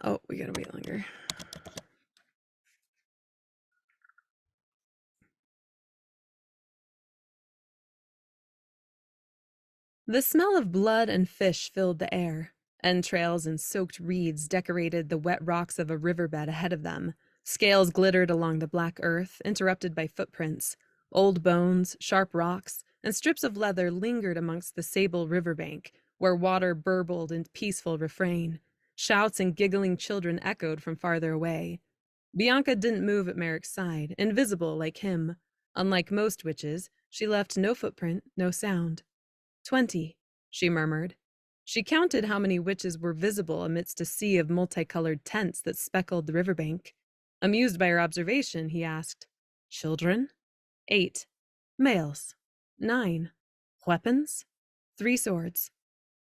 Oh, we gotta wait longer. The smell of blood and fish filled the air. Entrails and soaked reeds decorated the wet rocks of a riverbed ahead of them. Scales glittered along the black earth, interrupted by footprints. Old bones, sharp rocks, and strips of leather lingered amongst the sable riverbank, where water burbled in peaceful refrain. Shouts and giggling children echoed from farther away. Bianca didn't move at Merrick's side, invisible like him. Unlike most witches, she left no footprint, no sound. 20, she murmured. She counted how many witches were visible amidst a sea of multicolored tents that speckled the riverbank. Amused by her observation, he asked, Children? 8. Males? 9. Weapons? 3 swords.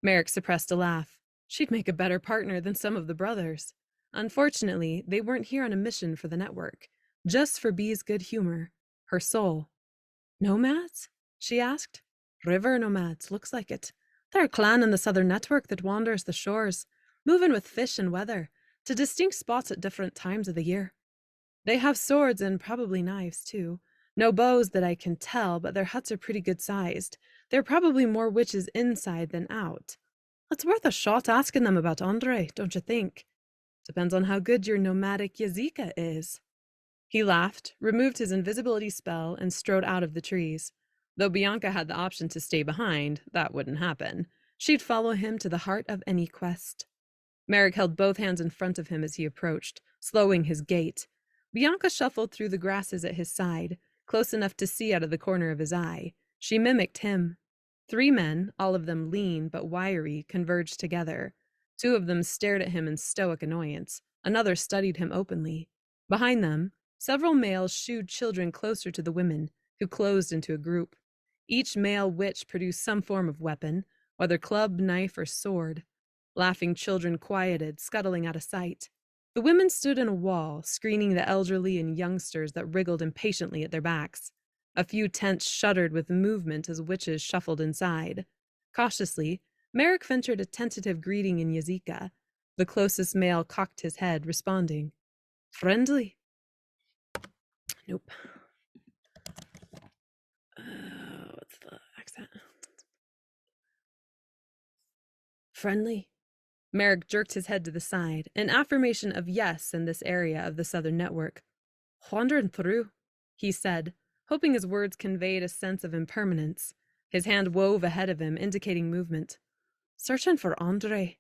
Merrick suppressed a laugh. She'd make a better partner than some of the brothers. Unfortunately, they weren't here on a mission for the network, just for Bee's good humor, her soul. Nomads? She asked. River nomads, looks like it. They're a clan in the southern network that wanders the shores, moving with fish and weather, to distinct spots at different times of the year. They have swords and probably knives, too. No bows that I can tell, but their huts are pretty good sized. There are probably more witches inside than out. It's worth a shot asking them about Andre, don't you think? Depends on how good your nomadic Yazika is. He laughed, removed his invisibility spell, and strode out of the trees. Though Bianca had the option to stay behind, that wouldn't happen. She'd follow him to the heart of any quest. Merrick held both hands in front of him as he approached, slowing his gait. Bianca shuffled through the grasses at his side, close enough to see out of the corner of his eye. She mimicked him. 3 men, all of them lean but wiry, converged together. 2 of them stared at him in stoic annoyance. Another studied him openly. Behind them, several males shooed children closer to the women, who closed into a group. Each male witch produced some form of weapon, whether club, knife, or sword. Laughing children quieted, scuttling out of sight. The women stood in a wall, screening the elderly and youngsters that wriggled impatiently at their backs. A few tents shuddered with movement as witches shuffled inside. Cautiously, Merrick ventured a tentative greeting in Yazika. The closest male cocked his head, responding. Friendly? Nope. What's the accent? Friendly. Merrick jerked his head to the side, an affirmation of yes in this area of the southern network. Wandering through, he said, hoping his words conveyed a sense of impermanence. His hand wove ahead of him, indicating movement. Searching for Andre.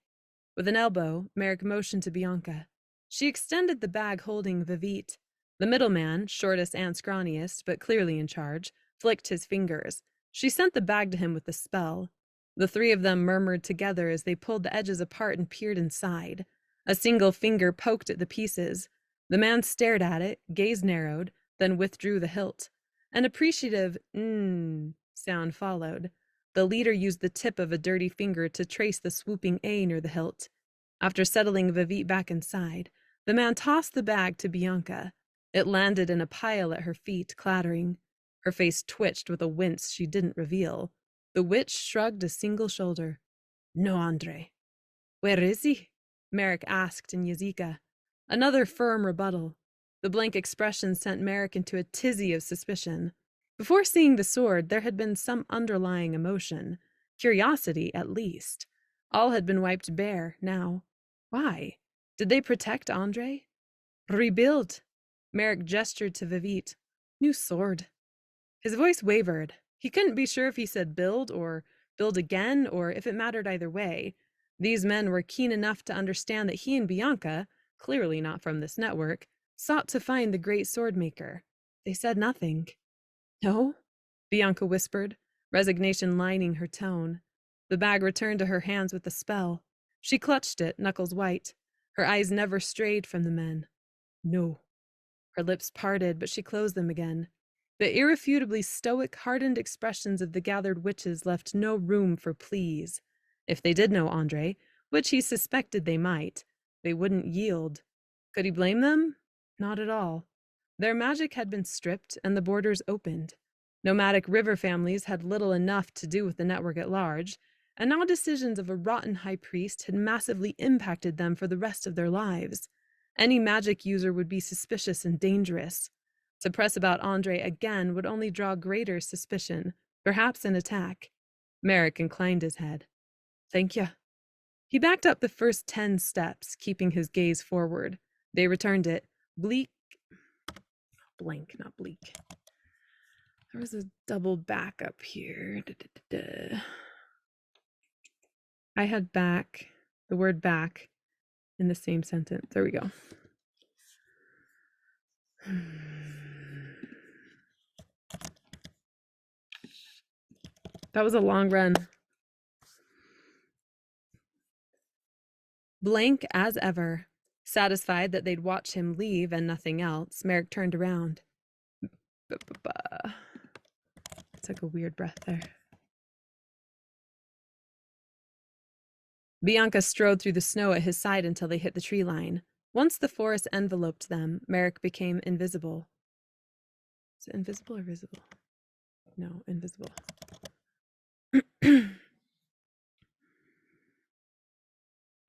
With an elbow, Merrick motioned to Bianca. She extended the bag holding Vivite. The middleman, shortest and scrawniest, but clearly in charge, flicked his fingers. She sent the bag to him with the spell. The 3 of them murmured together as they pulled the edges apart and peered inside. A single finger poked at the pieces. The man stared at it, gaze narrowed, then withdrew the hilt. An appreciative sound followed. The leader used the tip of a dirty finger to trace the swooping A near the hilt. After settling Vivite back inside, the man tossed the bag to Bianca. It landed in a pile at her feet, clattering. Her face twitched with a wince she didn't reveal. The witch shrugged a single shoulder. No, Andre. Where is he? Merrick asked in Yazika. Another firm rebuttal. The blank expression sent Merrick into a tizzy of suspicion. Before seeing the sword, there had been some underlying emotion. Curiosity, at least. All had been wiped bare, now. Why? Did they protect Andre? Rebuild. Merrick gestured to Vivit. New sword. His voice wavered. He couldn't be sure if he said build or build again or if it mattered either way. These men were keen enough to understand that he and Bianca, clearly not from this network, sought to find the great sword maker. They said nothing. No? Bianca whispered, resignation lining her tone. The bag returned to her hands with a spell. She clutched it, knuckles white. Her eyes never strayed from the men. No. Her lips parted, but she closed them again. The irrefutably stoic, hardened expressions of the gathered witches left no room for pleas. If they did know Andre, which he suspected they might, they wouldn't yield. Could he blame them? Not at all. Their magic had been stripped and the borders opened. Nomadic river families had little enough to do with the network at large, and now decisions of a rotten high priest had massively impacted them for the rest of their lives. Any magic user would be suspicious and dangerous. To press about Andre again would only draw greater suspicion, perhaps an attack. Merrick inclined his head. Thank you. He backed up the first 10 steps, keeping his gaze forward. They returned it. Blank, not bleak. There was a double back up here. I had back, the word back, in the same sentence. There we go. That was a long run. Blank as ever. Satisfied that they'd watch him leave and nothing else, Merrick turned around. Took a weird breath there. Bianca strode through the snow at his side until they hit the tree line. Once the forest enveloped them, Merrick became invisible. Is it invisible or visible? No, invisible.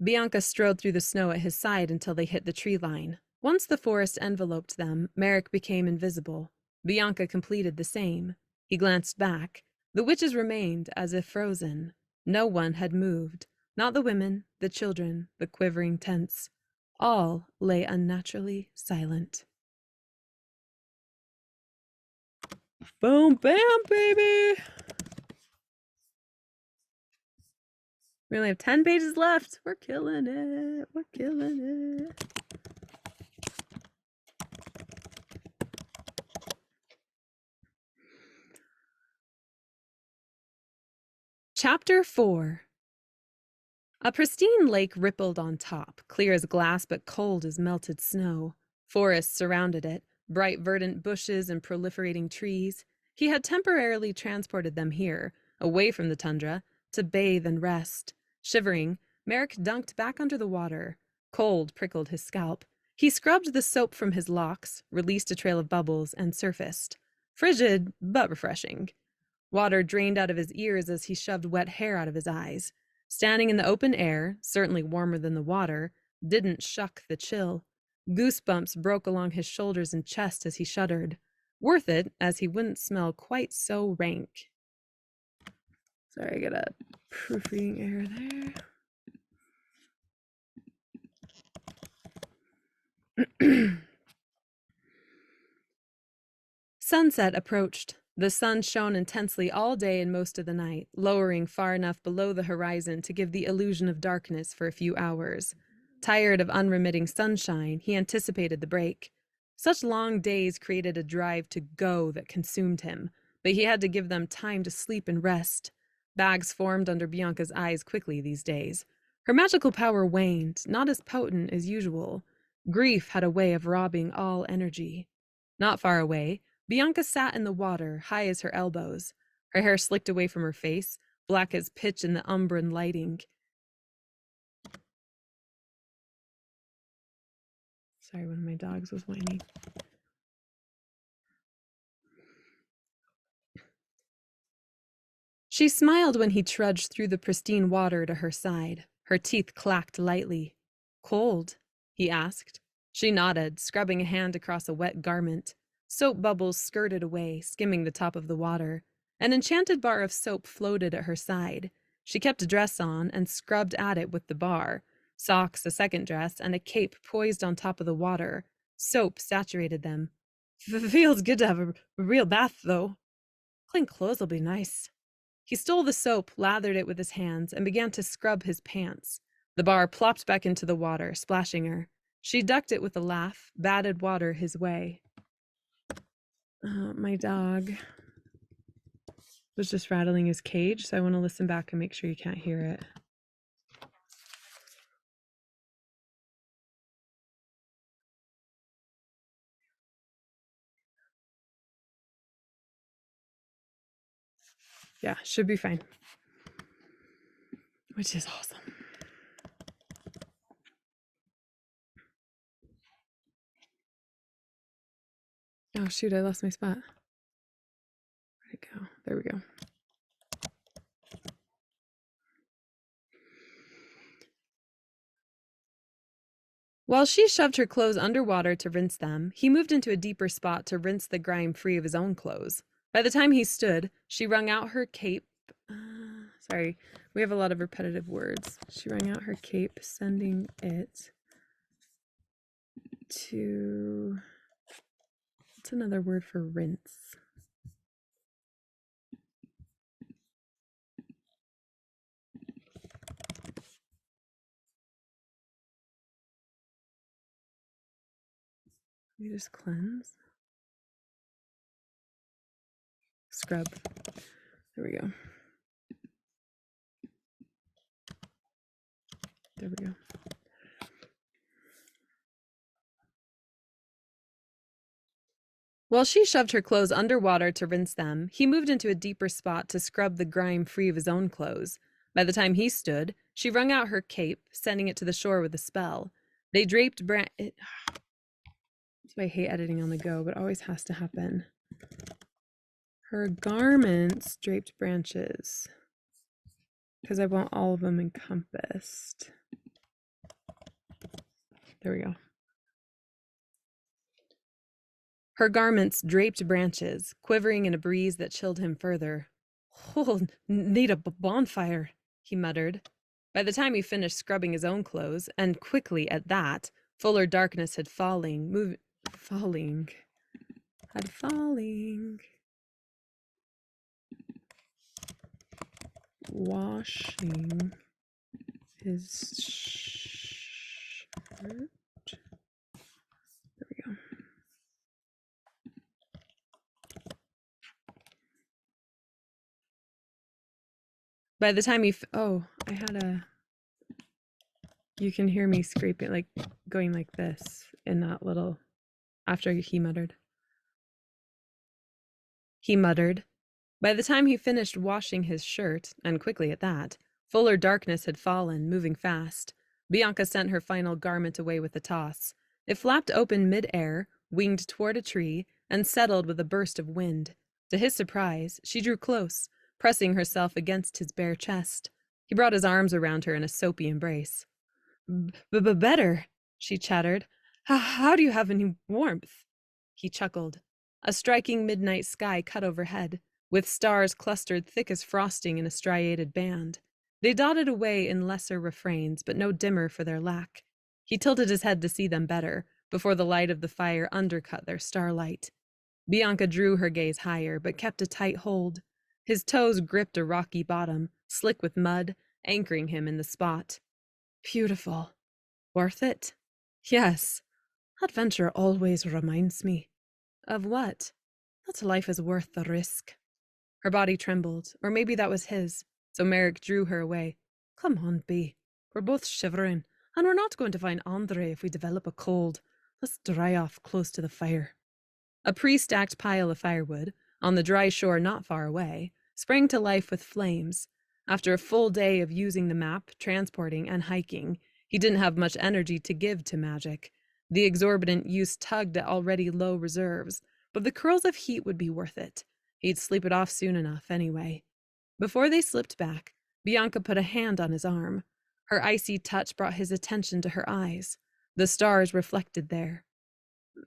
Bianca strode through the snow at his side until they hit the tree line. Once the forest enveloped them, Merrick became invisible. Bianca completed the same. He glanced back. The witches remained as if frozen. No one had moved. Not the women, the children, the quivering tents. All lay unnaturally silent. Boom, bam, baby! We only have 10 pages left. We're killing it. We're killing it. Chapter 4. A pristine lake rippled on top, clear as glass but cold as melted snow. Forests surrounded it, bright verdant bushes and proliferating trees. He had temporarily transported them here, away from the tundra, to bathe and rest. Shivering, Merrick dunked back under the water. Cold prickled his scalp. He scrubbed the soap from his locks, released a trail of bubbles, and surfaced. Frigid, but refreshing. Water drained out of his ears as he shoved wet hair out of his eyes. Standing in the open air, certainly warmer than the water, didn't shuck the chill. Goosebumps broke along his shoulders and chest as he shuddered. Worth it, as he wouldn't smell quite so rank. Sorry, I got a proofreading error there. Sunset approached. The sun shone intensely all day and most of the night, lowering far enough below the horizon to give the illusion of darkness for a few hours. Tired of unremitting sunshine, he anticipated the break. Such long days created a drive to go that consumed him, but he had to give them time to sleep and rest. Bags formed under Bianca's eyes quickly these days. Her magical power waned, not as potent as usual. Grief had a way of robbing all energy. Not far away, Bianca sat in the water, high as her elbows. Her hair slicked away from her face, black as pitch in the umbran lighting. Sorry, one of my dogs was whining. She smiled when he trudged through the pristine water to her side. Her teeth clacked lightly. Cold? He asked. She nodded, scrubbing a hand across a wet garment. Soap bubbles skirted away, skimming the top of the water. An enchanted bar of soap floated at her side. She kept a dress on and scrubbed at it with the bar. Socks, a second dress, and a cape poised on top of the water. Soap saturated them. Feels good to have a real bath, though. Clean clothes will be nice. He stole the soap, lathered it with his hands, and began to scrub his pants. The bar plopped back into the water, splashing her. She ducked it with a laugh, batted water his way. My dog was just rattling his cage, so I want to listen back and make sure you can't hear it. Yeah, should be fine. Which is awesome. Oh shoot, I lost my spot. Where'd it go? There we go. While she shoved her clothes underwater to rinse them, he moved into a deeper spot to rinse the grime free of his own clothes. By the time he stood, she wrung out her cape. Sorry, we have a lot of repetitive words. She wrung out her cape, sending it to... What's another word for rinse? We just cleanse. Scrub. There we go. There we go. While she shoved her clothes underwater to rinse them, he moved into a deeper spot to scrub the grime free of his own clothes. By the time he stood, she wrung out her cape, sending it to the shore with a spell. They draped That's why I hate editing on the go, but it always has to happen. Her garments draped branches, because I want all of them encompassed. There we go. Her garments draped branches, quivering in a breeze that chilled him further. Oh, need a bonfire, he muttered. By the time he finished scrubbing his own clothes, and quickly at that, fuller darkness had falling. Washing his shirt. There we go. By the time he you can hear me scraping, like going like this in that little, after he muttered. By the time he finished washing his shirt, and quickly at that, fuller darkness had fallen, moving fast. Bianca sent her final garment away with a toss. It flapped open mid-air, winged toward a tree, and settled with a burst of wind. To his surprise, she drew close, pressing herself against his bare chest. He brought his arms around her in a soapy embrace. Better, she chattered. How do you have any warmth? He chuckled. A striking midnight sky cut overhead, with stars clustered thick as frosting in a striated band. They dotted away in lesser refrains, but no dimmer for their lack. He tilted his head to see them better, before the light of the fire undercut their starlight. Bianca drew her gaze higher, but kept a tight hold. His toes gripped a rocky bottom, slick with mud, anchoring him in the spot. Beautiful. Worth it? Yes. Adventure always reminds me. Of what? That life is worth the risk. Her body trembled, or maybe that was his, so Merrick drew her away. Come on, Bee. We're both shivering, and we're not going to find Andre if we develop a cold. Let's dry off close to the fire. A pre-stacked pile of firewood, on the dry shore not far away, sprang to life with flames. After a full day of using the map, transporting, and hiking, he didn't have much energy to give to magic. The exorbitant use tugged at already low reserves, but the curls of heat would be worth it. He'd sleep it off soon enough, anyway. Before they slipped back, Bianca put a hand on his arm. Her icy touch brought his attention to her eyes. The stars reflected there.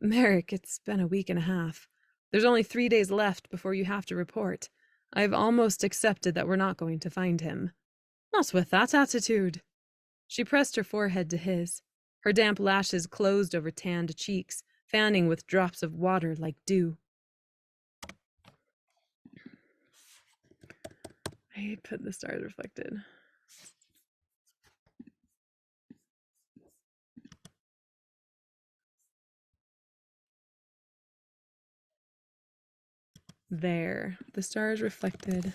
Merrick, it's been a week and a half. There's only 3 days left before you have to report. I've almost accepted that we're not going to find him. Not with that attitude. She pressed her forehead to his. Her damp lashes closed over tanned cheeks, fanning with drops of water like dew. I put the stars reflected. There. The stars reflected.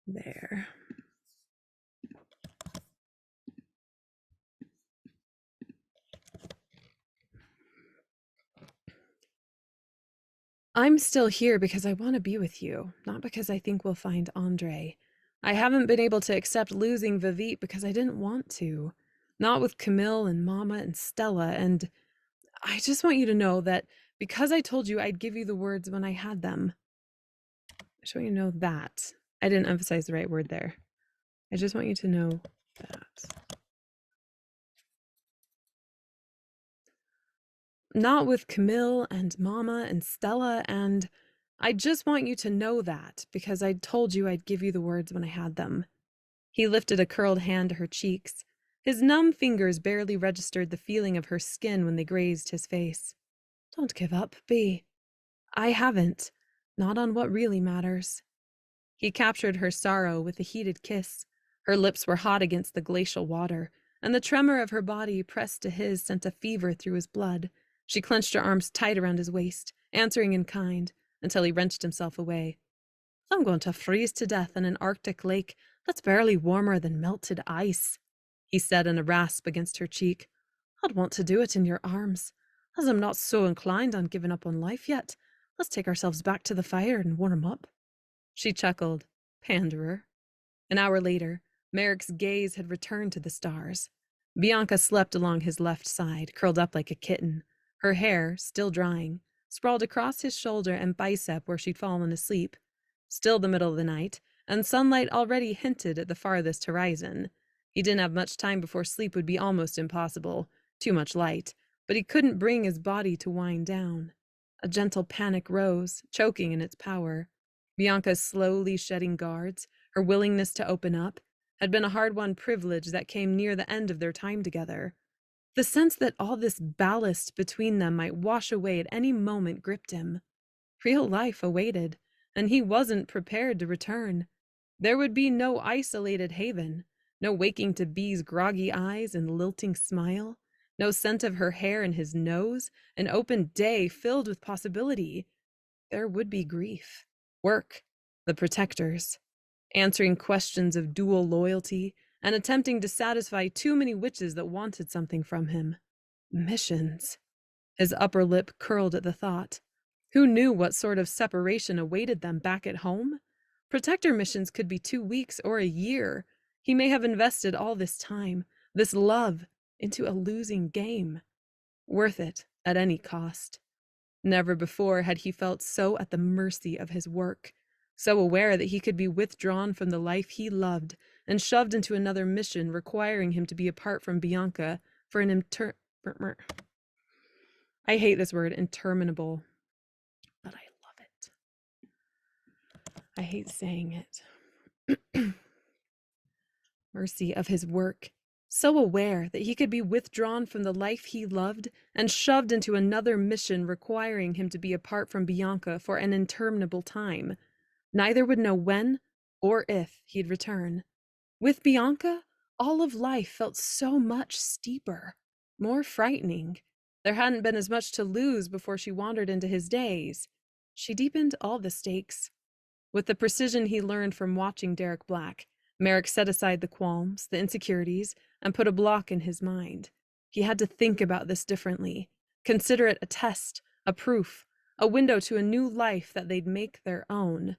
There. I'm still here because I want to be with you, not because I think we'll find Andre. I haven't been able to accept losing Vivit because I didn't want to. Not with Camille and Mama and Stella, and I just want you to know that because I told you I'd give you the words when I had them. I just want you to know that. I didn't emphasize the right word there. I just want you to know that. Not with Camille and Mama and Stella, and I just want you to know that because I told you I'd give you the words when I had them. He lifted a curled hand to her cheeks. His numb fingers barely registered the feeling of her skin when they grazed his face. Don't give up, Bea. I haven't. Not on what really matters. He captured her sorrow with a heated kiss. Her lips were hot against the glacial water, and the tremor of her body pressed to his sent a fever through his blood. She clenched her arms tight around his waist, answering in kind, until he wrenched himself away. I'm going to freeze to death in an Arctic lake that's barely warmer than melted ice, he said in a rasp against her cheek. I'd want to do it in your arms, as I'm not so inclined on giving up on life yet. Let's take ourselves back to the fire and warm up. She chuckled. Panderer. An hour later, Merrick's gaze had returned to the stars. Bianca slept along his left side, curled up like a kitten, her hair, still drying, sprawled across his shoulder and bicep where she'd fallen asleep. Still the middle of the night, and sunlight already hinted at the farthest horizon. He didn't have much time before sleep would be almost impossible. Too much light, but he couldn't bring his body to wind down. A gentle panic rose, choking in its power. Bianca's slowly shedding guards, her willingness to open up, had been a hard-won privilege that came near the end of their time together. The sense that all this ballast between them might wash away at any moment gripped him. Real life awaited, and he wasn't prepared to return. There would be no isolated haven, no waking to Bee's groggy eyes and lilting smile, no scent of her hair in his nose, an open day filled with possibility. There would be grief, work, the protectors, answering questions of dual loyalty, and attempting to satisfy too many witches that wanted something from him. Missions. His upper lip curled at the thought. Who knew what sort of separation awaited them back at home? Protector missions could be 2 weeks or a year. He may have invested all this time, this love, into a losing game. Worth it at any cost. Never before had he felt so at the mercy of his work, so aware that he could be withdrawn from the life he loved and shoved into another mission requiring him to be apart from Bianca for an I hate this word, interminable, but I love it. I hate saying it. Mercy of his work, so aware that he could be withdrawn from the life he loved and shoved into another mission requiring him to be apart from Bianca for an interminable time. Neither would know when or if he'd return. With Bianca, all of life felt so much steeper, more frightening. There hadn't been as much to lose before she wandered into his days. She deepened all the stakes. With the precision he learned from watching Derek Black, Merrick set aside the qualms, the insecurities, and put a block in his mind. He had to think about this differently, consider it a test, a proof, a window to a new life that they'd make their own.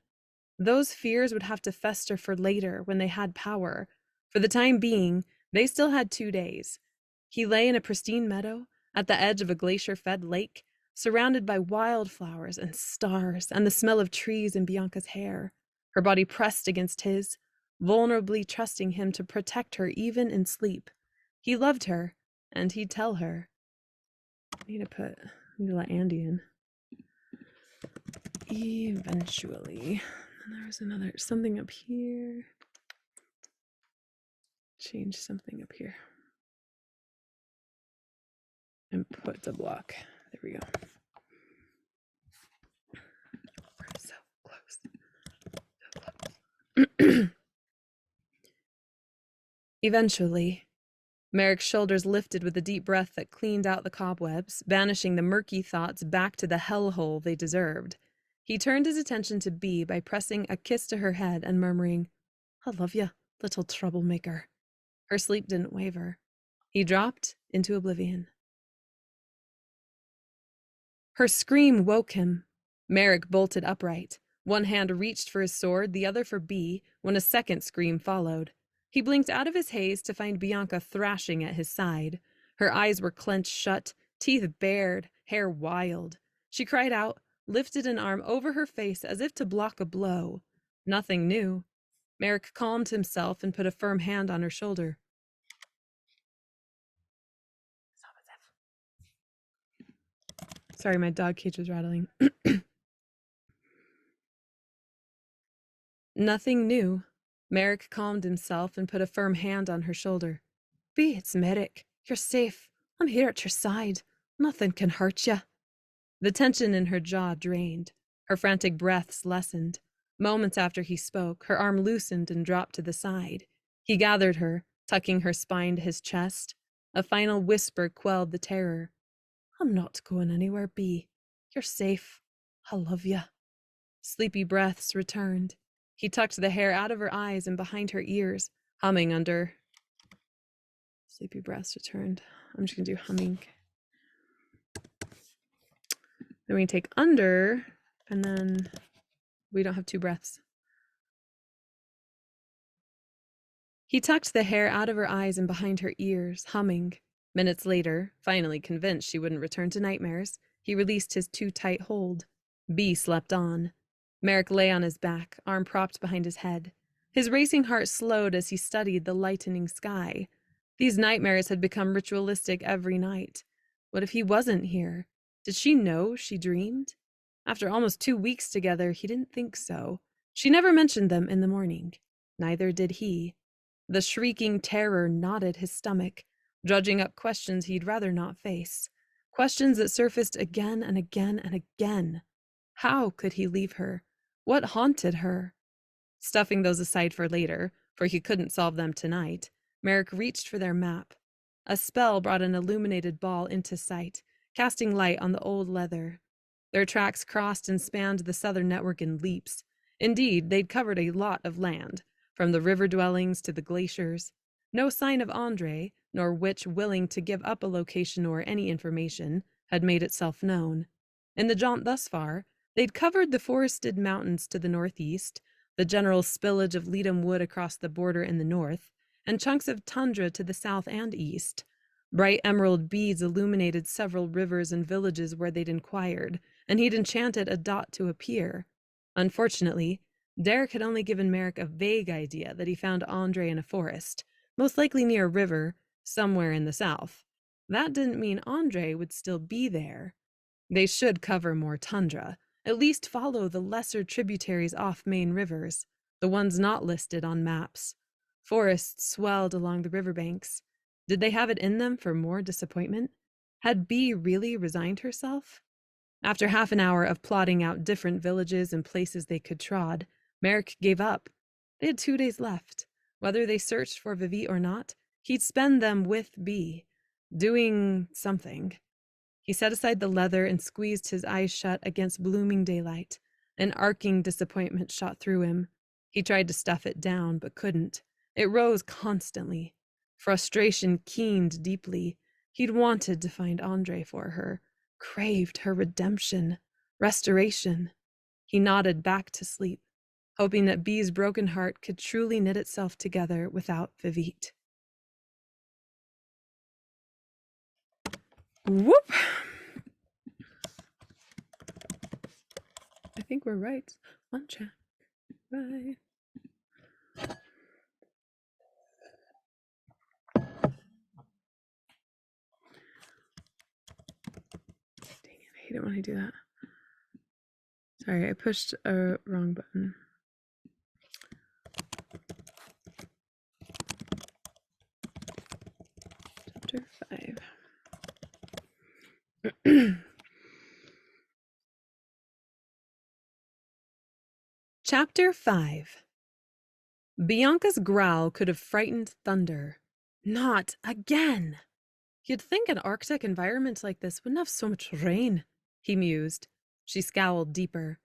Those fears would have to fester for later when they had power. For the time being, they still had 2 days. He lay in a pristine meadow, at the edge of a glacier-fed lake, surrounded by wildflowers and stars and the smell of trees in Bianca's hair, her body pressed against his, vulnerably trusting him to protect her even in sleep. He loved her, and he'd tell her. I need to let Andy in. Eventually. And there was another something up here. Change something up here. And put the block. There we go. We're so close. So close. Eventually, Merrick's shoulders lifted with a deep breath that cleaned out the cobwebs, banishing the murky thoughts back to the hellhole they deserved. He turned his attention to Bee by pressing a kiss to her head and murmuring, "I love you, little troublemaker." Her sleep didn't waver. He dropped into oblivion. Her scream woke him. Merrick bolted upright. One hand reached for his sword, the other for Bee, when a second scream followed. He blinked out of his haze to find Bianca thrashing at his side. Her eyes were clenched shut, teeth bared, hair wild. She cried out, lifted an arm over her face as if to block a blow. Nothing new. Merrick calmed himself and put a firm hand on her shoulder. Sorry, my dog cage was rattling. Nothing new. Merrick calmed himself and put a firm hand on her shoulder. "Bee, it's Merrick. You're safe. I'm here at your side. Nothing can hurt you." The tension in her jaw drained. Her frantic breaths lessened. Moments after he spoke, her arm loosened and dropped to the side. He gathered her, tucking her spine to his chest. A final whisper quelled the terror. "I'm not going anywhere, Bee. You're safe. I love you." Sleepy breaths returned. He tucked the hair out of her eyes and behind her ears, humming under. Sleepy breaths returned. I'm just going to do humming. Then we take under, and then we don't have two breaths. He tucked the hair out of her eyes and behind her ears, humming. Minutes later, finally convinced she wouldn't return to nightmares, he released his too tight hold. Bee slept on. Merrick lay on his back, arm propped behind his head. His racing heart slowed as he studied the lightening sky. These nightmares had become ritualistic every night. What if he wasn't here? Did she know she dreamed? After almost 2 weeks together, he didn't think so. She never mentioned them in the morning. Neither did he. The shrieking terror knotted his stomach, dredging up questions he'd rather not face. Questions that surfaced again and again and again. How could he leave her? What haunted her? Stuffing those aside for later, for he couldn't solve them tonight, Merrick reached for their map. A spell brought an illuminated ball into sight, casting light on the old leather. Their tracks crossed and spanned the southern network in leaps. Indeed, they'd covered a lot of land, from the river dwellings to the glaciers. No sign of Andre, nor witch willing to give up a location or any information, had made itself known. In the jaunt thus far, they'd covered the forested mountains to the northeast, the general spillage of Leadham Wood across the border in the north, and chunks of tundra to the south and east. Bright emerald beads illuminated several rivers and villages where they'd inquired, and he'd enchanted a dot to appear. Unfortunately, Derek had only given Merrick a vague idea that he found Andre in a forest, most likely near a river, somewhere in the south. That didn't mean Andre would still be there. They should cover more tundra, at least follow the lesser tributaries off main rivers, the ones not listed on maps. Forests swelled along the riverbanks. Did they have it in them for more disappointment? Had Bee really resigned herself? After half an hour of plotting out different villages and places they could trod, Merrick gave up. They had 2 days left. Whether they searched for Vivi or not, he'd spend them with Bee, doing something. He set aside the leather and squeezed his eyes shut against blooming daylight. An arcing disappointment shot through him. He tried to stuff it down, but couldn't. It rose constantly. Frustration keened deeply. He'd wanted to find Andre for her, craved her redemption, restoration. He nodded back to sleep, hoping that Bee's broken heart could truly knit itself together without Vivite. Whoop! I think we're right on track. Right. Dang it, I hate it when I do that. Sorry, I pushed a wrong button. Chapter 5. Bianca's growl could have frightened thunder. Not again! You'd think an Arctic environment like this wouldn't have so much rain, he mused. She scowled deeper.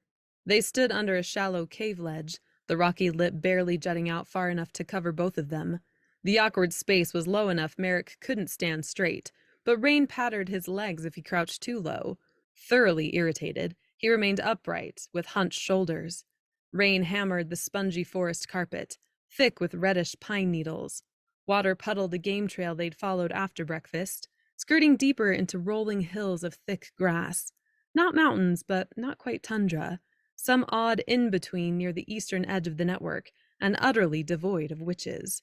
They stood under a shallow cave ledge, the rocky lip barely jutting out far enough to cover both of them. The awkward space was low enough Merrick couldn't stand straight, but rain pattered his legs if he crouched too low. Thoroughly irritated, he remained upright, with hunched shoulders. Rain hammered the spongy forest carpet, thick with reddish pine needles. Water puddled the game trail they'd followed after breakfast, skirting deeper into rolling hills of thick grass. Not mountains, but not quite tundra. Some odd in-between near the eastern edge of the network, and utterly devoid of witches.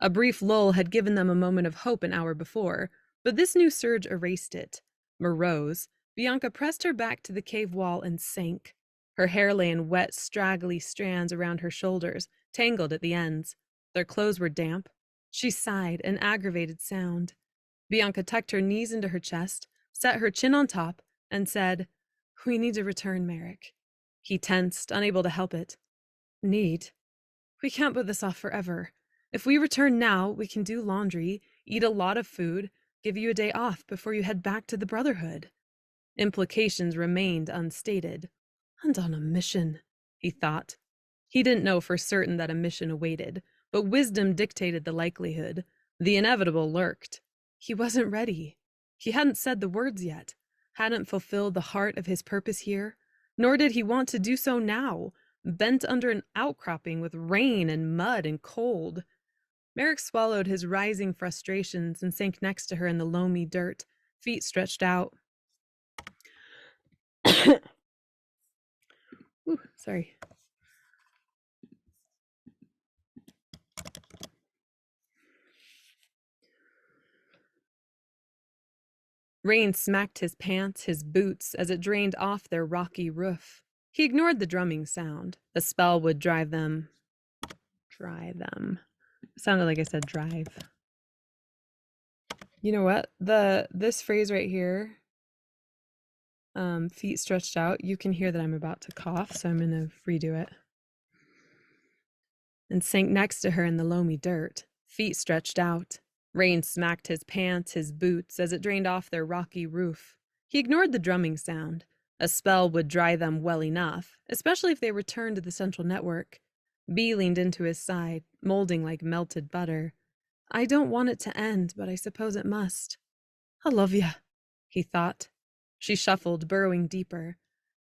A brief lull had given them a moment of hope an hour before, but this new surge erased it. Morose, Bianca pressed her back to the cave wall and sank. Her hair lay in wet, straggly strands around her shoulders, tangled at the ends. Their clothes were damp. She sighed, an aggravated sound. Bianca tucked her knees into her chest, set her chin on top, and said, "We need to return, Merrick." He tensed, unable to help it. "Need? We can't put this off forever. If we return now, we can do laundry, eat a lot of food, give you a day off before you head back to the Brotherhood." Implications remained unstated. And on a mission, he thought. He didn't know for certain that a mission awaited, but wisdom dictated the likelihood. The inevitable lurked. He wasn't ready. He hadn't said the words yet, hadn't fulfilled the heart of his purpose here, nor did he want to do so now, bent under an outcropping with rain and mud and cold. Merrick swallowed his rising frustrations and sank next to her in the loamy dirt, feet stretched out. Ooh, sorry. Rain smacked his pants, his boots, as it drained off their rocky roof. He ignored the drumming sound. The spell would drive them. It sounded like I said drive. You know what? This phrase right here, feet stretched out, you can hear that I'm about to cough, so I'm gonna redo it. And sank next to her in the loamy dirt, feet stretched out. Rain smacked his pants, his boots, as it drained off their rocky roof. He ignored the drumming sound. A spell would dry them well enough, especially if they returned to the central network. Bee leaned into his side, molding like melted butter. "I don't want it to end, but I suppose it must." "I love ya," he thought. She shuffled, burrowing deeper.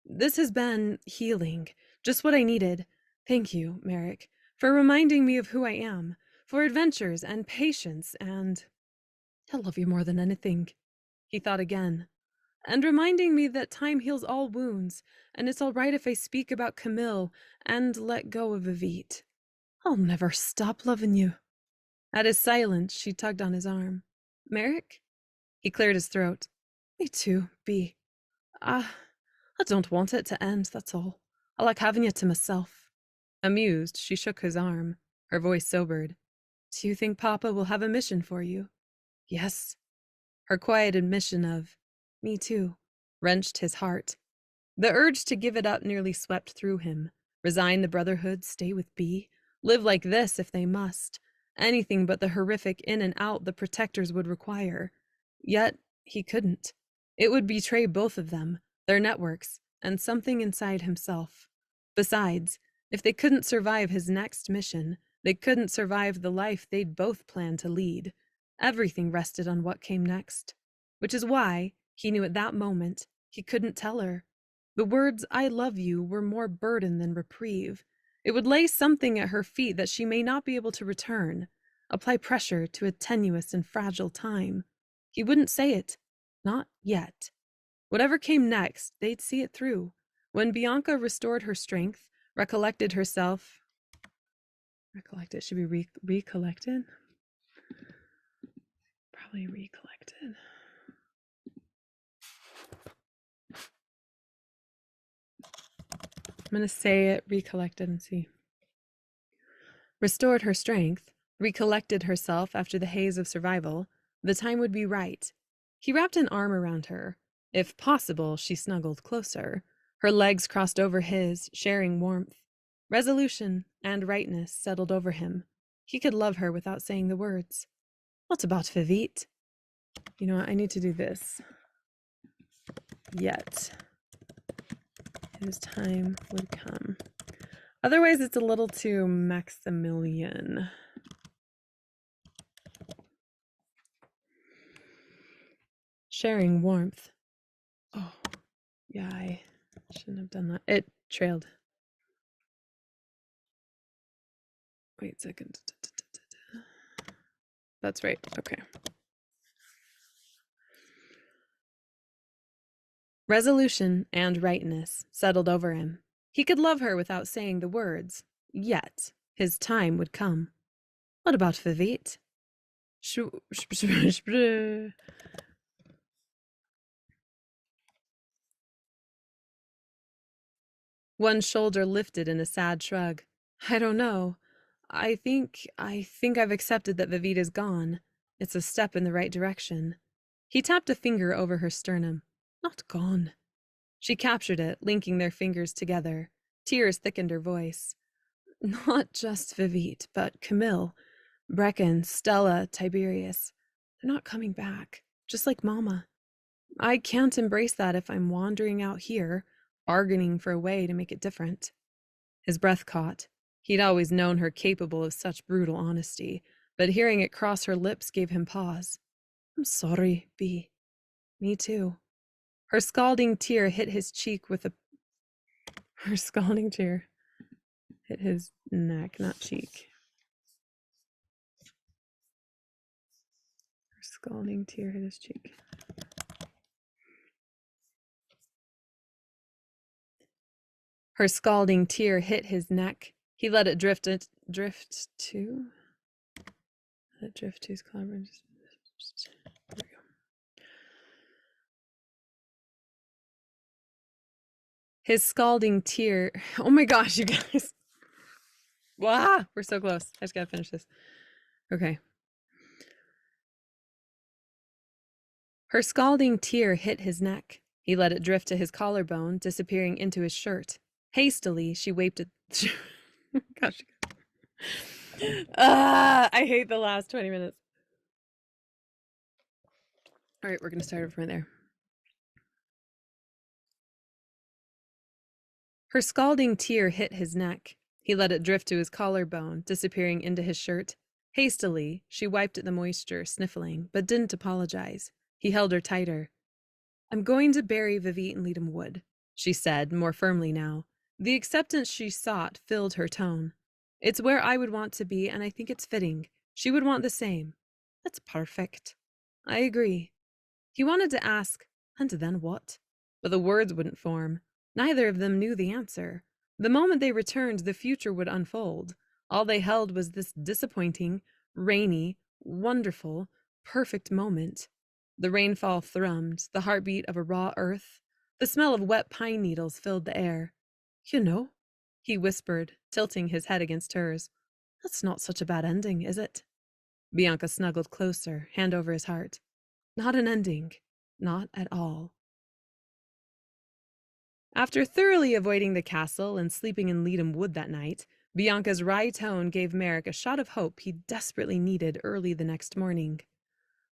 "This has been healing, just what I needed. Thank you, Merrick, for reminding me of who I am, for adventures and patience and I love you more than anything," he thought again, "and reminding me that time heals all wounds, and it's all right if I speak about Camille and let go of Evite. I'll never stop loving you." At his silence, she tugged on his arm. "Merrick?" He cleared his throat. "Me too, Bee. I don't want it to end, that's all. I like having you to myself." Amused, she shook his arm. Her voice sobered. "Do you think Papa will have a mission for you?" "Yes." Her quiet admission of, "Me too," wrenched his heart. The urge to give it up nearly swept through him. Resign the Brotherhood, stay with Bee, live like this if they must. Anything but the horrific in and out the protectors would require. Yet he couldn't. It would betray both of them, their networks, and something inside himself. Besides, if they couldn't survive his next mission, they couldn't survive the life they'd both planned to lead. Everything rested on what came next. Which is why, he knew at that moment, he couldn't tell her. The words, "I love you," were more burden than reprieve. It would lay something at her feet that she may not be able to return, apply pressure to a tenuous and fragile time. He wouldn't say it. Not yet. Whatever came next, they'd see it through. When Bianca restored her strength, recollected herself. Recollected should be recollected? Probably recollected. I'm going to say it recollected and see. Restored her strength, recollected herself after the haze of survival, the time would be right. He wrapped an arm around her. If possible, she snuggled closer. Her legs crossed over his, sharing warmth. Resolution and rightness settled over him. He could love her without saying the words. What about Vivit? You know what? I need to do this. Yet. His time would come. Otherwise, it's a little too Maximilian. Sharing warmth. Oh, yeah, I shouldn't have done that. It trailed. Wait a second. That's right. Okay. Resolution and rightness settled over him. He could love her without saying the words. Yet, his time would come. What about Vivit? One shoulder lifted in a sad shrug. I don't know. I think I've accepted that Vivit is gone. It's a step in the right direction. He tapped a finger over her sternum. Not gone. She captured it, linking their fingers together. Tears thickened her voice. Not just Vivit, but Camille, Brecken, Stella, Tiberius. They're not coming back, just like Mama. I can't embrace that if I'm wandering out here, bargaining for a way to make it different. His breath caught. He'd always known her capable of such brutal honesty, but hearing it cross her lips gave him pause. I'm sorry, B. Me too. Her scalding tear hit his cheek with a... Her scalding tear hit his neck, not cheek. Her scalding tear hit his cheek. Her scalding tear hit his neck. He let it drift to his collarbone. There we go. His scalding tear. Oh my gosh, you guys. Wow, we're so close. I just gotta finish this. Okay. Her scalding tear hit his neck. He let it drift to his collarbone, disappearing into his shirt. Hastily, she wiped it. Gosh. I hate the last 20 minutes. All right, we're going to start over from there. Her scalding tear hit his neck. He let it drift to his collarbone, disappearing into his shirt. Hastily, she wiped at the moisture, sniffling, but didn't apologize. He held her tighter. I'm going to bury Vivit in Leadham Wood, she said, more firmly now. The acceptance she sought filled her tone. It's where I would want to be, and I think it's fitting. She would want the same. That's perfect. I agree. He wanted to ask, and then what? But the words wouldn't form. Neither of them knew the answer. The moment they returned, the future would unfold. All they held was this disappointing, rainy, wonderful, perfect moment. The rainfall thrummed, the heartbeat of a raw earth. The smell of wet pine needles filled the air. You know, he whispered, tilting his head against hers. That's not such a bad ending, is it? Bianca snuggled closer, hand over his heart. Not an ending. Not at all. After thoroughly avoiding the castle and sleeping in Leadham Wood that night, Bianca's wry tone gave Merrick a shot of hope he desperately needed early the next morning.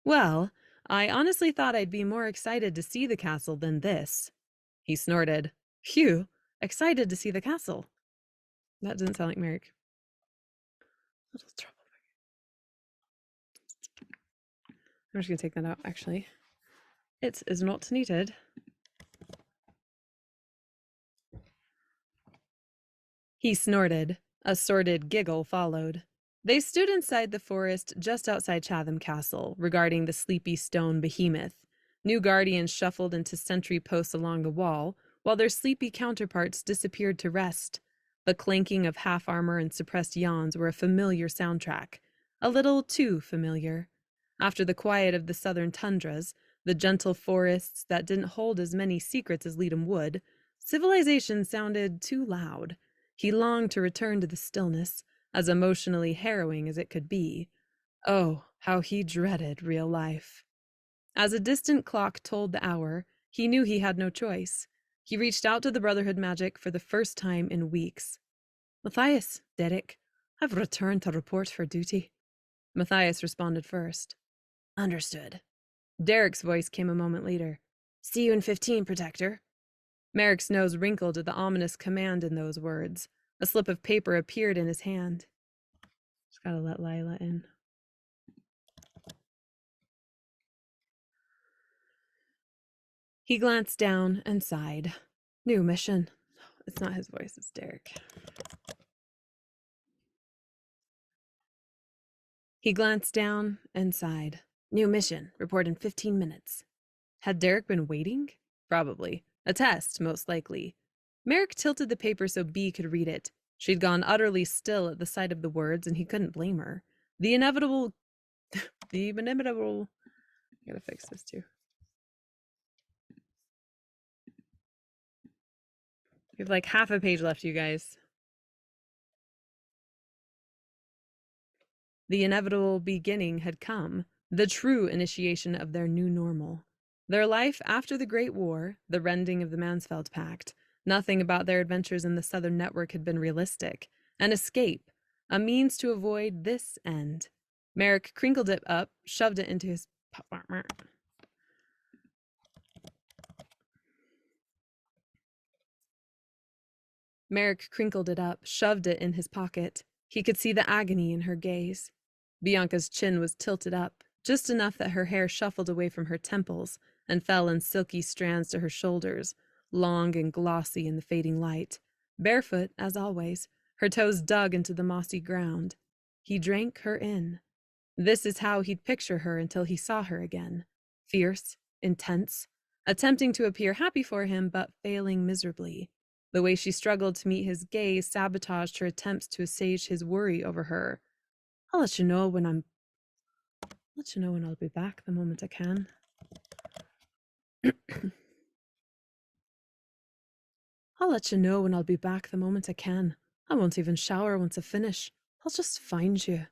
Well, I honestly thought I'd be more excited to see the castle than this. He snorted. Phew, excited to see the castle. That didn't sound like Merrick. Little trouble. I'm just going to take that out, actually. It is not needed. He snorted. A sordid giggle followed. They stood inside the forest just outside Chatham Castle, regarding the sleepy stone behemoth. New guardians shuffled into sentry posts along the wall, while their sleepy counterparts disappeared to rest. The clanking of half-armor and suppressed yawns were a familiar soundtrack. A little too familiar. After the quiet of the southern tundras, the gentle forests that didn't hold as many secrets as Leadham Wood, civilization sounded too loud. He longed to return to the stillness, as emotionally harrowing as it could be. Oh, how he dreaded real life. As a distant clock told the hour, He knew he had no choice. He reached out to the Brotherhood magic for the first time in weeks. Matthias, Derek, I've returned to report for duty. Matthias responded first. Understood. Derek's voice came a moment later. See you in 15, Protector. Merrick's nose wrinkled at the ominous command in those words. A slip of paper appeared in his hand. Just gotta let Lila in. He glanced down and sighed. New mission. It's not his voice, it's Derek. He glanced down and sighed. New mission. Report in 15 minutes. Had Derek been waiting? Probably. A test, most likely. Merrick tilted the paper so Bee could read it. She'd gone utterly still at the sight of the words, and he couldn't blame her. The inevitable... I gotta fix this too. We have like half a page left, you guys. The inevitable beginning had come, the true initiation of their new normal. Their life after the Great War, the rending of the Mansfeld Pact. Nothing about their adventures in the Southern Network had been realistic. An escape, a means to avoid this end. Merrick crinkled it up, shoved it into his... Merrick crinkled it up, shoved it in his pocket. He could see the agony in her gaze. Bianca's chin was tilted up, just enough that her hair shuffled away from her temples and fell in silky strands to her shoulders, long and glossy in the fading light. Barefoot, as always, her toes dug into the mossy ground. He drank her in. This is how he'd picture her until he saw her again. Fierce, intense, attempting to appear happy for him, but failing miserably. The way she struggled to meet his gaze sabotaged her attempts to assuage his worry over her. I'll let you know when I'll be back the moment I can. I'll let you know when I'll be back the moment I can. I won't even shower once I finish. I'll just find you.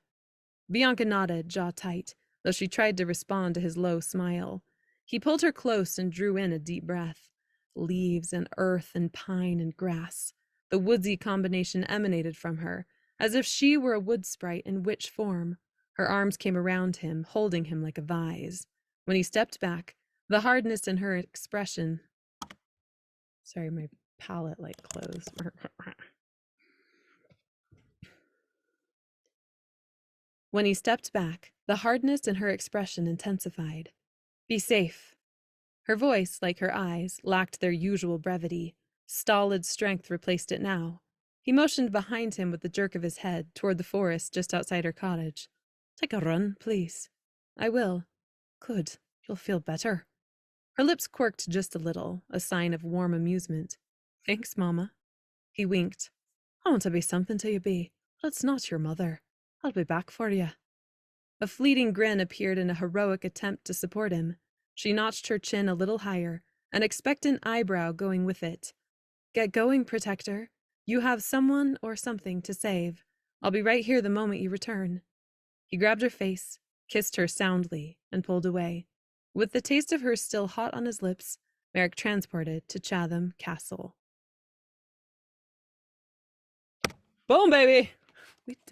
Bianca nodded, jaw tight, though she tried to respond to his low smile. He pulled her close and drew in a deep breath. Leaves and earth and pine and grass. The woodsy combination emanated from her, as if she were a wood sprite in witch form. Her arms came around him, holding him like a vise. When he stepped back, the hardness in her expression... Sorry, my palate closed. When he stepped back, the hardness in her expression intensified. Be safe. Her voice, like her eyes, lacked their usual brevity. Stolid strength replaced it now. He motioned behind him with the jerk of his head toward the forest just outside her cottage. Take a run, please. I will. Good. You'll feel better. Her lips quirked just a little, a sign of warm amusement. Thanks, Mama. He winked. I want to be something to you, Bee, but it's not your mother. I'll be back for you. A fleeting grin appeared in a heroic attempt to support him. She notched her chin a little higher, an expectant eyebrow going with it. Get going, Protector. You have someone or something to save. I'll be right here the moment you return. He grabbed her face, kissed her soundly, and pulled away. With the taste of her still hot on his lips, Merrick transported to Chatham Castle. Boom, baby! We